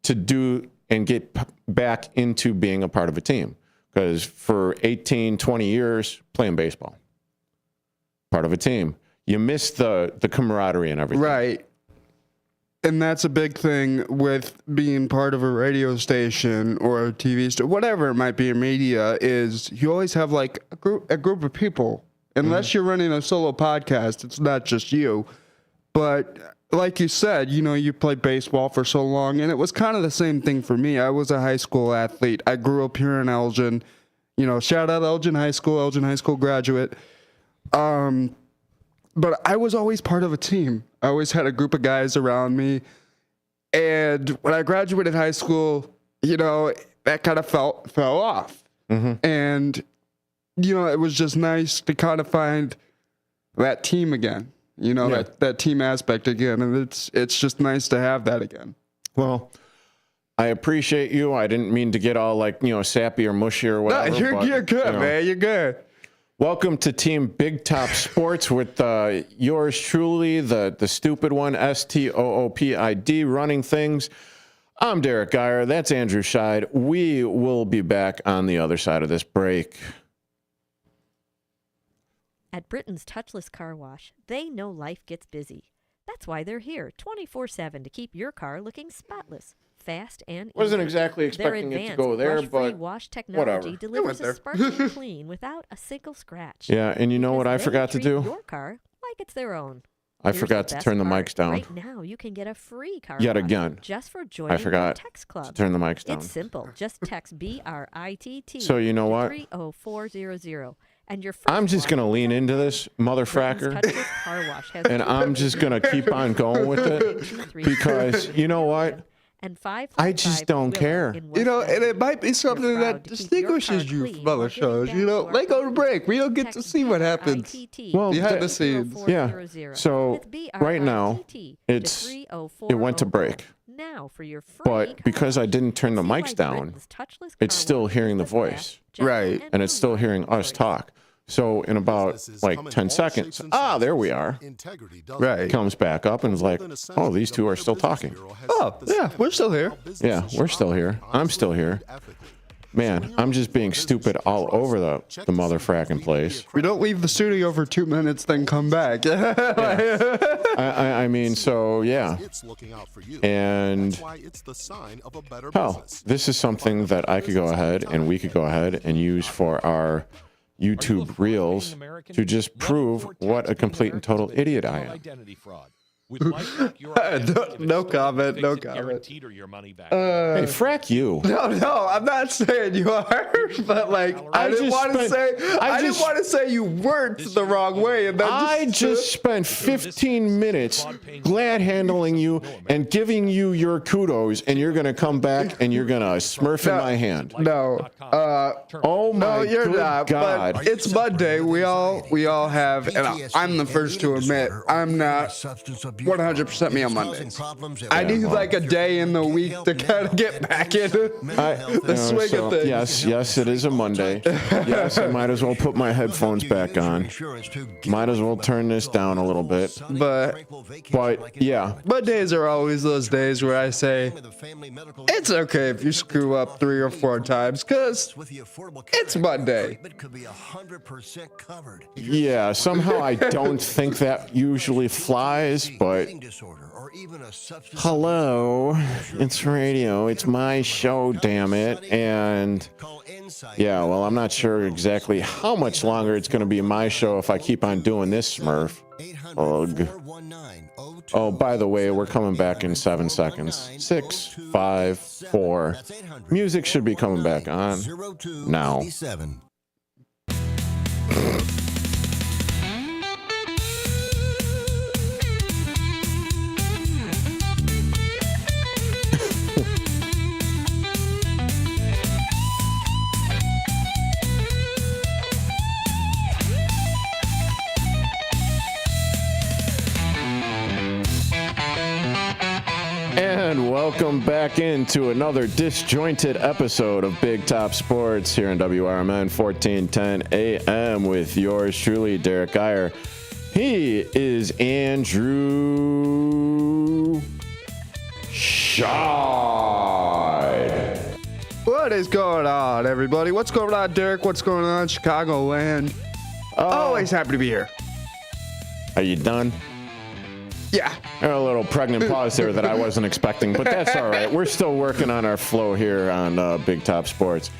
to do and get back into being a part of a team. Because for 18, 20 years, playing baseball, part of a team, you miss the camaraderie and everything. Right. And that's a big thing with being part of a radio station or a TV station, whatever it might be in media, is you always have like a group of people. Unless you're running a solo podcast, it's not just you. But like you said, you know, you played baseball for so long, and it was kind of the same thing for me. I was a high school athlete. I grew up here in Elgin. You know, shout out Elgin High School graduate. But I was always part of a team. I always had a group of guys around me. And when I graduated high school, you know, that kind of fell off. And, you know, it was just nice to kind of find that team again, you know, that team aspect again. And it's just nice to have that again. Well, I appreciate you. I didn't mean to get all like, you know, sappy or mushy or whatever. No, you're good, you know, man. You're good. Welcome to Team Big Top Sports with yours truly, the stupid one, STOOPID, running things. I'm Derrick Geyer. That's Andrew Sheid. We will be back on the other side of this break. At Britain's Touchless Car Wash, they know life gets busy. That's why they're here 24/7 to keep your car looking spotless, fast, and Wasn't easy. exactly expecting it to go there, but wash technology whatever. delivers a sparkling clean without a single scratch. Yeah, and you know what I forgot to do? Your car like it's their own. I Here's forgot the to turn the best part. mics down. Right now, you can get a free car Yet wash again. just for joining I forgot the Text Club. to turn the mics down. It's simple. Just text BRITT. So you know to what? 30400. And your I'm just going to lean into this, motherfracker, and I'm just going to keep on going with it because, you know what? I just don't care. You know, and it might be something that distinguishes you from other shows. You know, let's go to break. We don't get to see what happens behind the scenes. Yeah. So right now, it went to break. But because I didn't turn the mics down, it's still hearing the voice. Right. And it's still hearing us talk. So in about like 10 seconds, there we are. Right. Comes back up and is like, oh, these two are still talking. Oh, yeah, we're still here. Yeah, we're still here. I'm still here. Man, I'm just being stupid all over the motherfracking place. We don't leave the studio for 2 minutes, then come back. I mean, so yeah. And hell, this is something that I could go ahead and we could go ahead and use for our YouTube Reels to just prove what a complete and total idiot I am. No comment. No comment. Hey, frack you. No, I'm not saying you are, but like I didn't want to say you weren't the wrong way. And I just spent 15 minutes glad handling you and giving you your kudos, and you're gonna come back and you're gonna smurf in my hand. No. Oh my no, you're not. God. But it's Monday. We all have, and I'm the first to admit I'm not 100% me on Mondays. I need like a day in the week to kind of get back into the swing of things. Yes, it is a Monday. Yes, I might as well put my headphones back on. Might as well turn this down a little bit. But yeah. Mondays are always those days where I say, it's okay if you screw up 3 or 4 times, because it's Monday. Yeah, somehow I don't think that usually flies, but hello, it's radio, it's my show, damn it. And yeah, well, I'm not sure exactly how much longer it's going to be my show if I keep on doing this, Smurf. Ugh. Oh, by the way, we're coming back in 7 seconds. 6, 5, 4. Music should be coming back on now. Welcome back into another disjointed episode of Big Top Sports here on WRMN 1410 AM with yours truly, Derrick Geyer. He is Andrew Sheid. What is going on, everybody? What's going on, Derek? What's going on, Chicagoland? Always happy to be here. Are you done? Yeah. A little pregnant pause there that I wasn't expecting, but that's all right. We're still working on our flow here on Big Top Sports.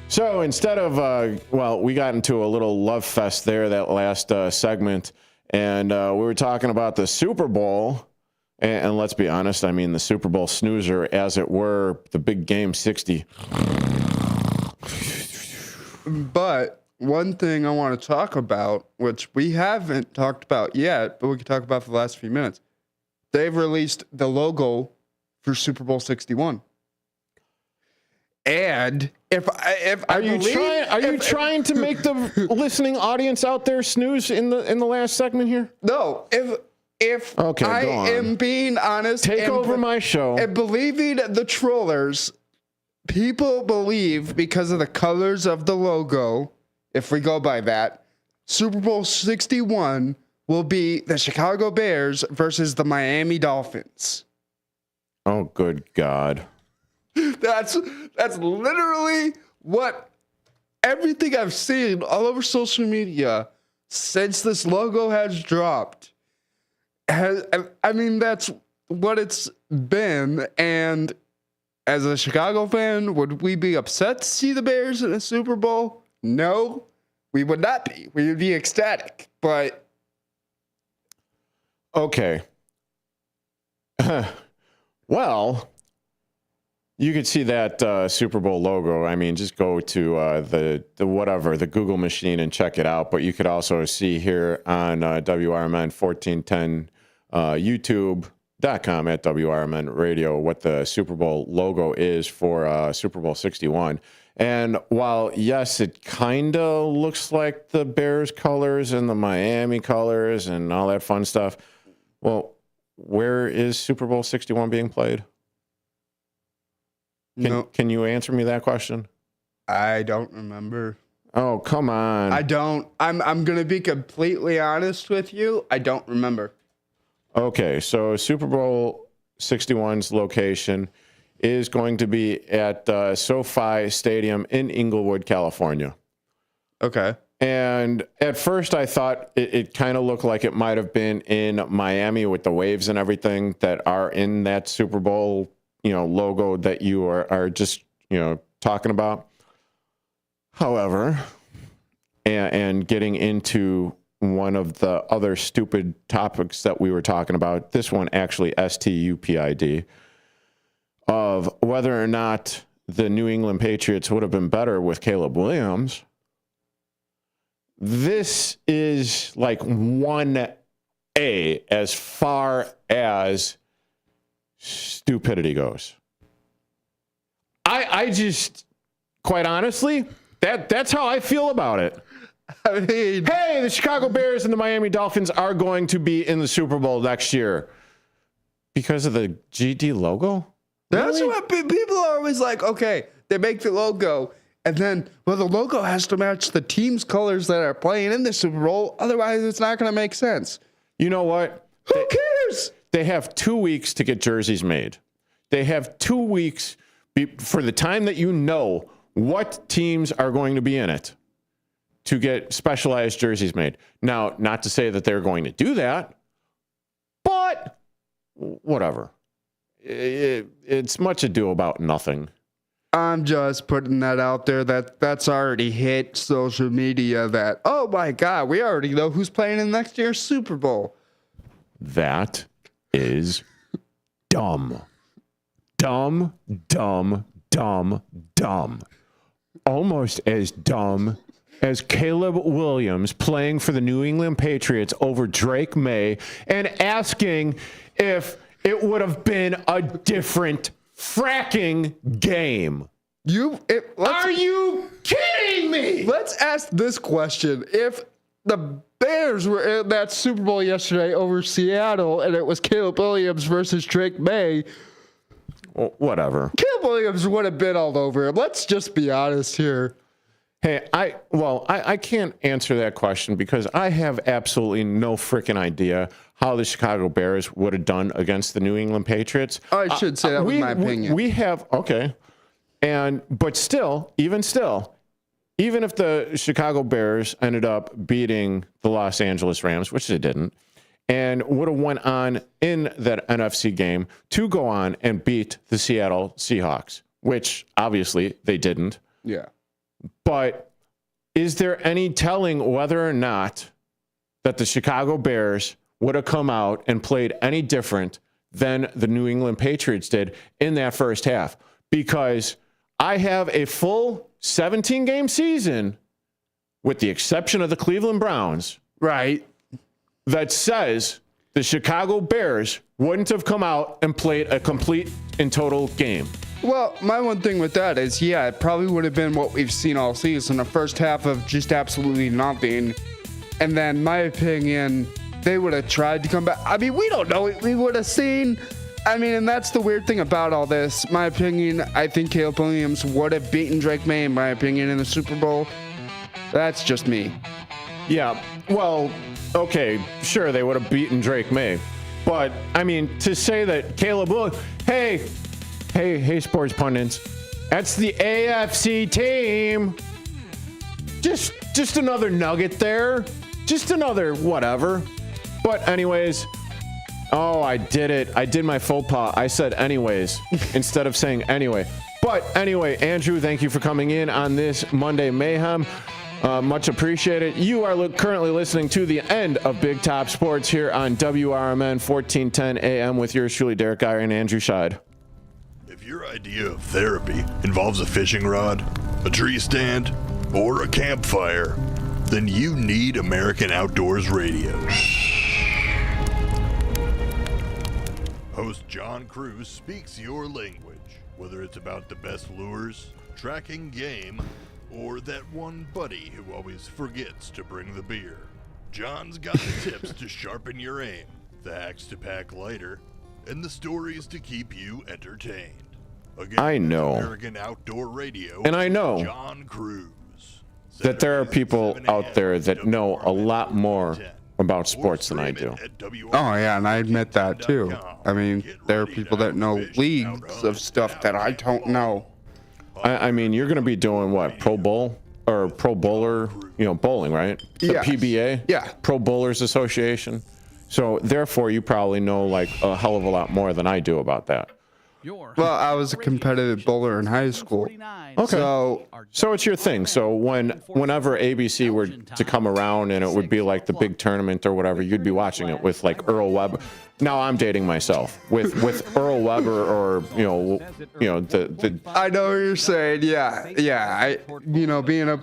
So instead of, we got into a little love fest there, that last segment, and we were talking about the Super Bowl. And let's be honest, I mean, the Super Bowl snoozer, as it were, the big game 60. But one thing I want to talk about, which we haven't talked about yet, but we can talk about for the last few minutes. They've released the logo for Super Bowl 61. And are you trying to make the listening audience out there snooze in the last segment here? No, if okay, I am being honest, take over my show. And believing the trollers, people believe because of the colors of the logo, if we go by that, Super Bowl 61 will be the Chicago Bears versus the Miami Dolphins. Oh, good God. That's literally what everything I've seen all over social media since this logo has dropped. That's what it's been. And as a Chicago fan, would we be upset to see the Bears in a Super Bowl? No, we would not be. We would be ecstatic. But okay. Well, you could see that Super Bowl logo. I mean, just go to the Google machine and check it out. But you could also see here on WRMN 1410 YouTube.com at WRMN Radio what the Super Bowl logo is for Super Bowl 61. And while, yes, it kind of looks like the Bears colors and the Miami colors and all that fun stuff, well, where is Super Bowl 61 being played? Can you answer me that question? I don't remember. Oh, come on. I don't. I'm going to be completely honest with you. I don't remember. Okay, so Super Bowl 61's location is going to be at SoFi Stadium in Inglewood, California. Okay. And at first I thought it kind of looked like it might have been in Miami with the waves and everything that are in that Super Bowl, logo that you are just, talking about. However, and getting into one of the other stupid topics that we were talking about, this one actually STUPID, of whether or not the New England Patriots would have been better with Caleb Williams. This is like 1A as far as stupidity goes. I just, quite honestly, that's how I feel about it. I mean, hey, the Chicago Bears and the Miami Dolphins are going to be in the Super Bowl next year because of the GD logo. That's what people are always like. Okay, they make the logo, and then the logo has to match the team's colors that are playing in the Super Bowl. Otherwise, it's not going to make sense. You know what? Who cares? They have 2 weeks to get jerseys made. They have 2 weeks for the time that what teams are going to be in it to get specialized jerseys made. Now, not to say that they're going to do that, but whatever. It's much ado about nothing. I'm just putting that out there that's already hit social media that, oh my God, we already know who's playing in next year's Super Bowl. That is dumb. Dumb, dumb, dumb, dumb. Almost as dumb as Caleb Williams playing for the New England Patriots over Drake May and asking if it would have been a different fracking game. Are you kidding me? Let's ask this question. If the Bears were in that Super Bowl yesterday over Seattle and it was Caleb Williams versus Drake May, whatever. Caleb Williams would have been all over him. Let's just be honest here. Hey, I can't answer that question because I have absolutely no freaking idea how the Chicago Bears would have done against the New England Patriots. I should say that was my opinion. We have, okay. But still, even if the Chicago Bears ended up beating the Los Angeles Rams, which they didn't, and would have went on in that NFC game to go on and beat the Seattle Seahawks, which obviously they didn't. Yeah. But is there any telling whether or not that the Chicago Bears would have come out and played any different than the New England Patriots did in that first half? Because I have a full 17-game season, with the exception of the Cleveland Browns, right, that says the Chicago Bears wouldn't have come out and played a complete and total game. Well, my one thing with that is, yeah, it probably would have been what we've seen all season, the first half of just absolutely nothing. And then, my opinion, they would have tried to come back. I mean, we don't know what we would have seen. I mean, and that's the weird thing about all this. My opinion, I think Caleb Williams would have beaten Drake May, in my opinion, in the Super Bowl. That's just me. Yeah, well, okay, sure, they would have beaten Drake May. But, I mean, to say that Caleb Williams, hey, sports pundits, that's the AFC team. Just another nugget there. Just another whatever. But anyways, I did it. I did my faux pas. I said anyways instead of saying anyway. But anyway, Andrew, thank you for coming in on this Monday Mayhem. Much appreciated. You are currently listening to the end of Big Top Sports here on WRMN 1410 AM with yours truly, Derrick Geyer and Andrew Sheid. If your idea of therapy involves a fishing rod, a tree stand, or a campfire, then you need American Outdoors Radio. Host John Cruz speaks your language, whether it's about the best lures, tracking game, or that one buddy who always forgets to bring the beer. John's got the tips to sharpen your aim, the hacks to pack lighter, and the stories to keep you entertained. Again, I know. American Outdoor Radio, and I know John Cruz. that there are people out there that know a lot more about sports than I do. Oh, yeah, and I admit that, too. I mean, there are people that know leagues of stuff that I don't know. I mean, you're going to be doing what? Pro Bowl or Pro Bowler, bowling, right? The Yes. PBA? Yeah. Pro Bowlers Association. So, therefore, you probably know like a hell of a lot more than I do about that. Well, I was a competitive bowler in high school. Okay. So it's your thing. So whenever ABC were to come around and it would be like the big tournament or whatever, you'd be watching it with like Earl Weber. Now I'm dating myself with Earl Weber or the. I know what you're saying. Yeah. Being a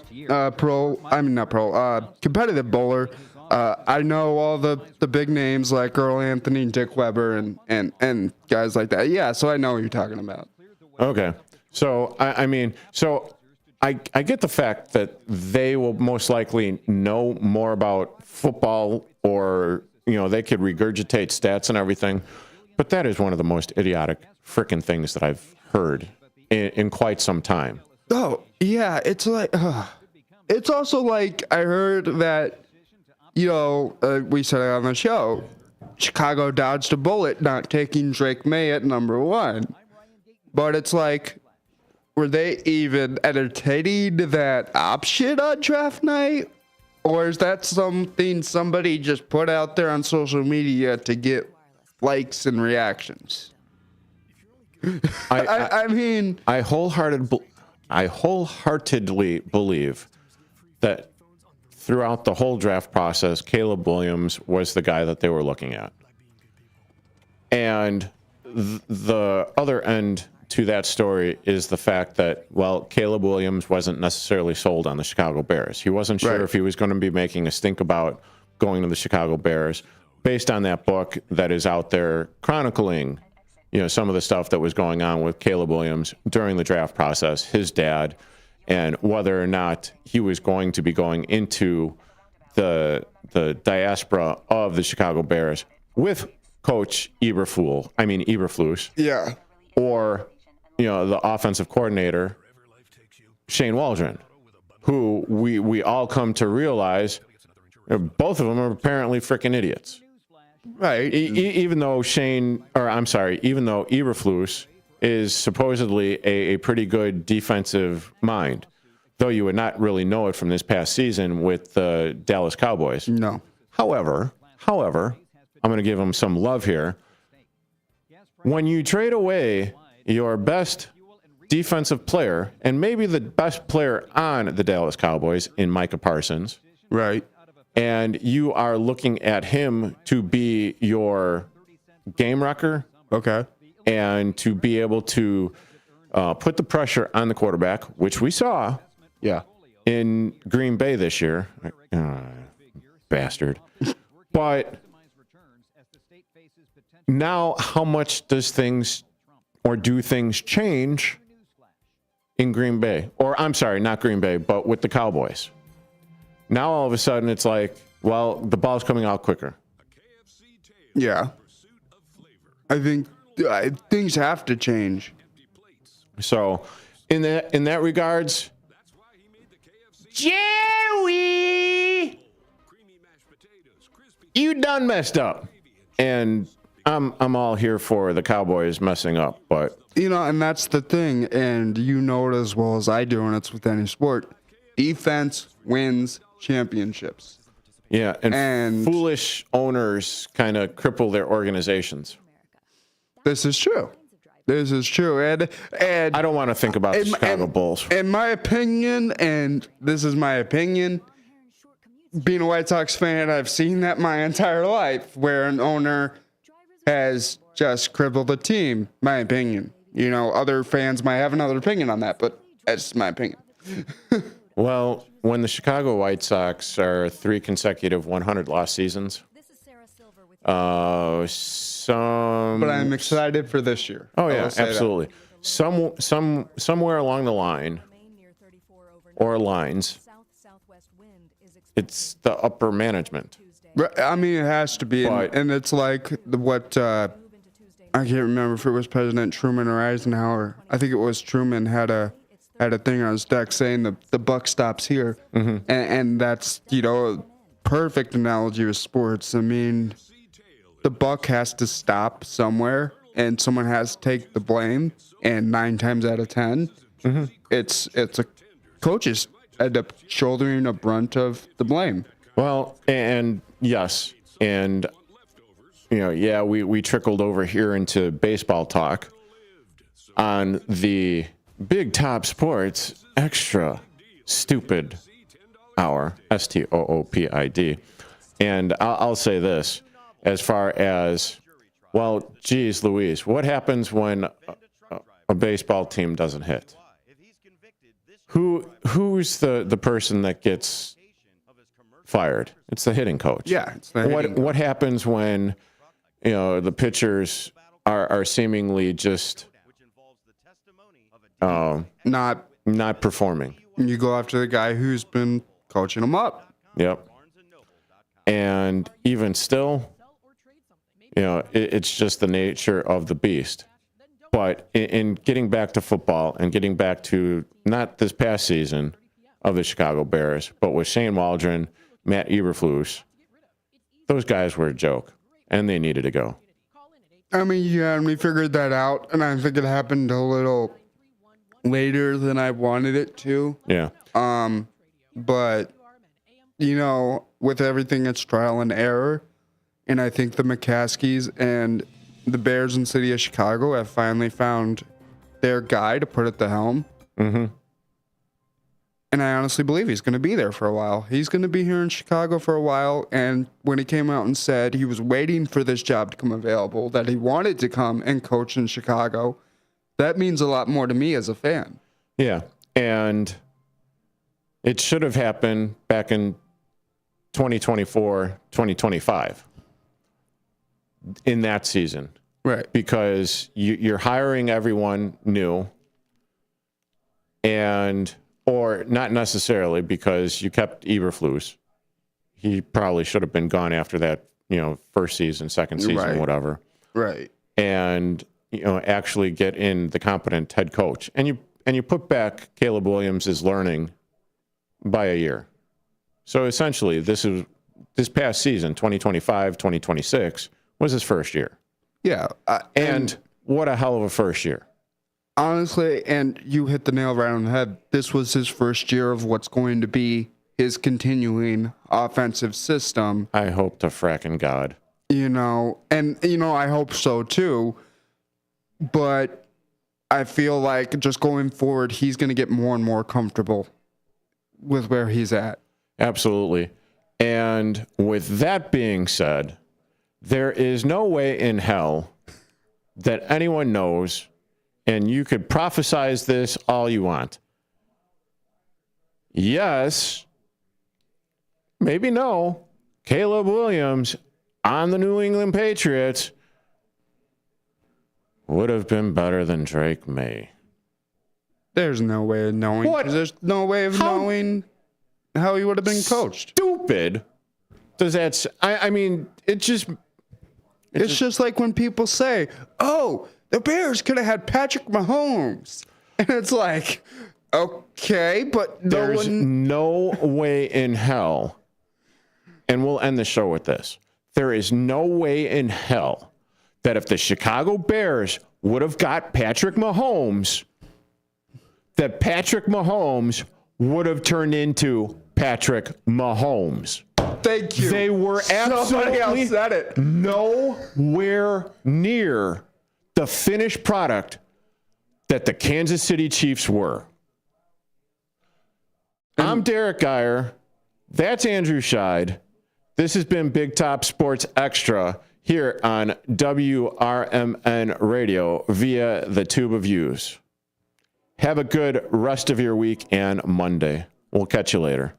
competitive bowler. I know all the big names like Earl Anthony, Dick Weber, and guys like that. Yeah, so I know what you're talking about. Okay. So, I get the fact that they will most likely know more about football or, they could regurgitate stats and everything. But that is one of the most idiotic freaking things that I've heard in quite some time. Oh, yeah. It's like, it's also like I heard that, we said it on the show, Chicago dodged a bullet not taking Drake May at number 1. But it's like, were they even entertaining that option on draft night? Or is that something somebody just put out there on social media to get likes and reactions? I mean... I wholeheartedly believe that throughout the whole draft process, Caleb Williams was the guy that they were looking at. And the other end to that story is the fact that, Caleb Williams wasn't necessarily sold on the Chicago Bears. He wasn't sure if he was going to be making a stink about going to the Chicago Bears based on that book that is out there chronicling, some of the stuff that was going on with Caleb Williams during the draft process, his dad, and whether or not he was going to be going into the diaspora of the Chicago Bears with Coach Eberflus. Yeah. or, the offensive coordinator, Shane Waldron, who we all come to realize both of them are apparently freaking idiots. Right. Even though Eberflus is supposedly a pretty good defensive mind, though you would not really know it from this past season with the Dallas Cowboys. No. However, I'm going to give him some love here. When you trade away your best defensive player and maybe the best player on the Dallas Cowboys in Micah Parsons, right, and you are looking at him to be your game wrecker, okay, and to be able to put the pressure on the quarterback, which we saw, in Green Bay this year, bastard. But now, how much do things change in Green Bay? Or I'm sorry, not Green Bay, but with the Cowboys. Now all of a sudden it's like, well, the ball's coming out quicker. Yeah. I think things have to change. So in that regards, Joey, you done messed up. And I'm all here for the Cowboys messing up, but and that's the thing, and you know it as well as I do, and it's with any sport. Defense wins championships. Yeah, and foolish owners kind of cripple their organizations. This is true. And I don't want to think about the Chicago Bulls. In my opinion, and this is my opinion, being a White Sox fan, I've seen that my entire life, where an owner has just crippled the team. My opinion. Other fans might have another opinion on that, but that's my opinion. Well, when the Chicago White Sox are 3 consecutive 100-loss seasons, But I'm excited for this year. Oh yeah, absolutely. Somewhere along the line or lines, it's the upper management. I mean, it has to be, and it's like what I can't remember if it was President Truman or Eisenhower. I think it was Truman had a thing on his deck saying the buck stops here, and that's a perfect analogy with sports. I mean, the buck has to stop somewhere, and someone has to take the blame. And 9 times out of 10, it's a coaches end up shouldering a brunt of the blame. Well, and yes, and we trickled over here into baseball talk on the Big Top Sports Extra Stupid Hour, STOOPID, and I'll say this as far as, well, geez Louise, what happens when a baseball team doesn't hit? Who's the person that gets fired? It's the hitting coach. Yeah. It's the hitting what happens when the pitchers are seemingly just not performing? You go after the guy who's been coaching them up. Yep. And even still, it's just the nature of the beast. But in getting back to football and getting back to not this past season of the Chicago Bears, but with Shane Waldron, Matt Eberflus, those guys were a joke, and they needed to go. I mean, yeah, and we figured that out, and I think it happened a little later than I wanted it to. Yeah. But, with everything, it's trial and error, and I think the McCaskies and the Bears and City of Chicago have finally found their guy to put at the helm. Mm-hmm. And I honestly believe he's going to be there for a while. He's going to be here in Chicago for a while. And when he came out and said he was waiting for this job to come available, that he wanted to come and coach in Chicago, that means a lot more to me as a fan. Yeah. And it should have happened back in 2024, 2025. In that season. Right. Because you're hiring everyone new, or not necessarily, because you kept Eberflus. He probably should have been gone after that, first season, second season, Right. whatever. Right. And actually get in the competent head coach. And you put back Caleb Williams' learning by a year. So essentially, this past season, 2025, 2026, was his first year. Yeah. And what a hell of a first year. Honestly, and you hit the nail right on the head. This was his first year of what's going to be his continuing offensive system. I hope to fracking God. I hope so too. But I feel like just going forward, he's going to get more and more comfortable with where he's at. Absolutely. And with that being said, there is no way in hell that anyone knows, and you could prophesize this all you want. Yes, maybe no, Caleb Williams on the New England Patriots would have been better than Drake May. There's no way of knowing. What? There's no way of knowing how he would have been coached. Stupid. Does that? I mean, it's just like when people say, "Oh, the Bears could have had Patrick Mahomes," and it's like, okay, but there's no way in hell. And we'll end the show with this. There is no way in hell that if the Chicago Bears would have got Patrick Mahomes, that Patrick Mahomes would have turned into Patrick Mahomes. Thank you. They were absolutely nowhere near the finished product that the Kansas City Chiefs were. I'm Derrick Geyer. That's Andrew Sheid. This has been Big Top Sports Extra here on WRMN Radio via the Tube of Views. Have a good rest of your week and Monday. We'll catch you later.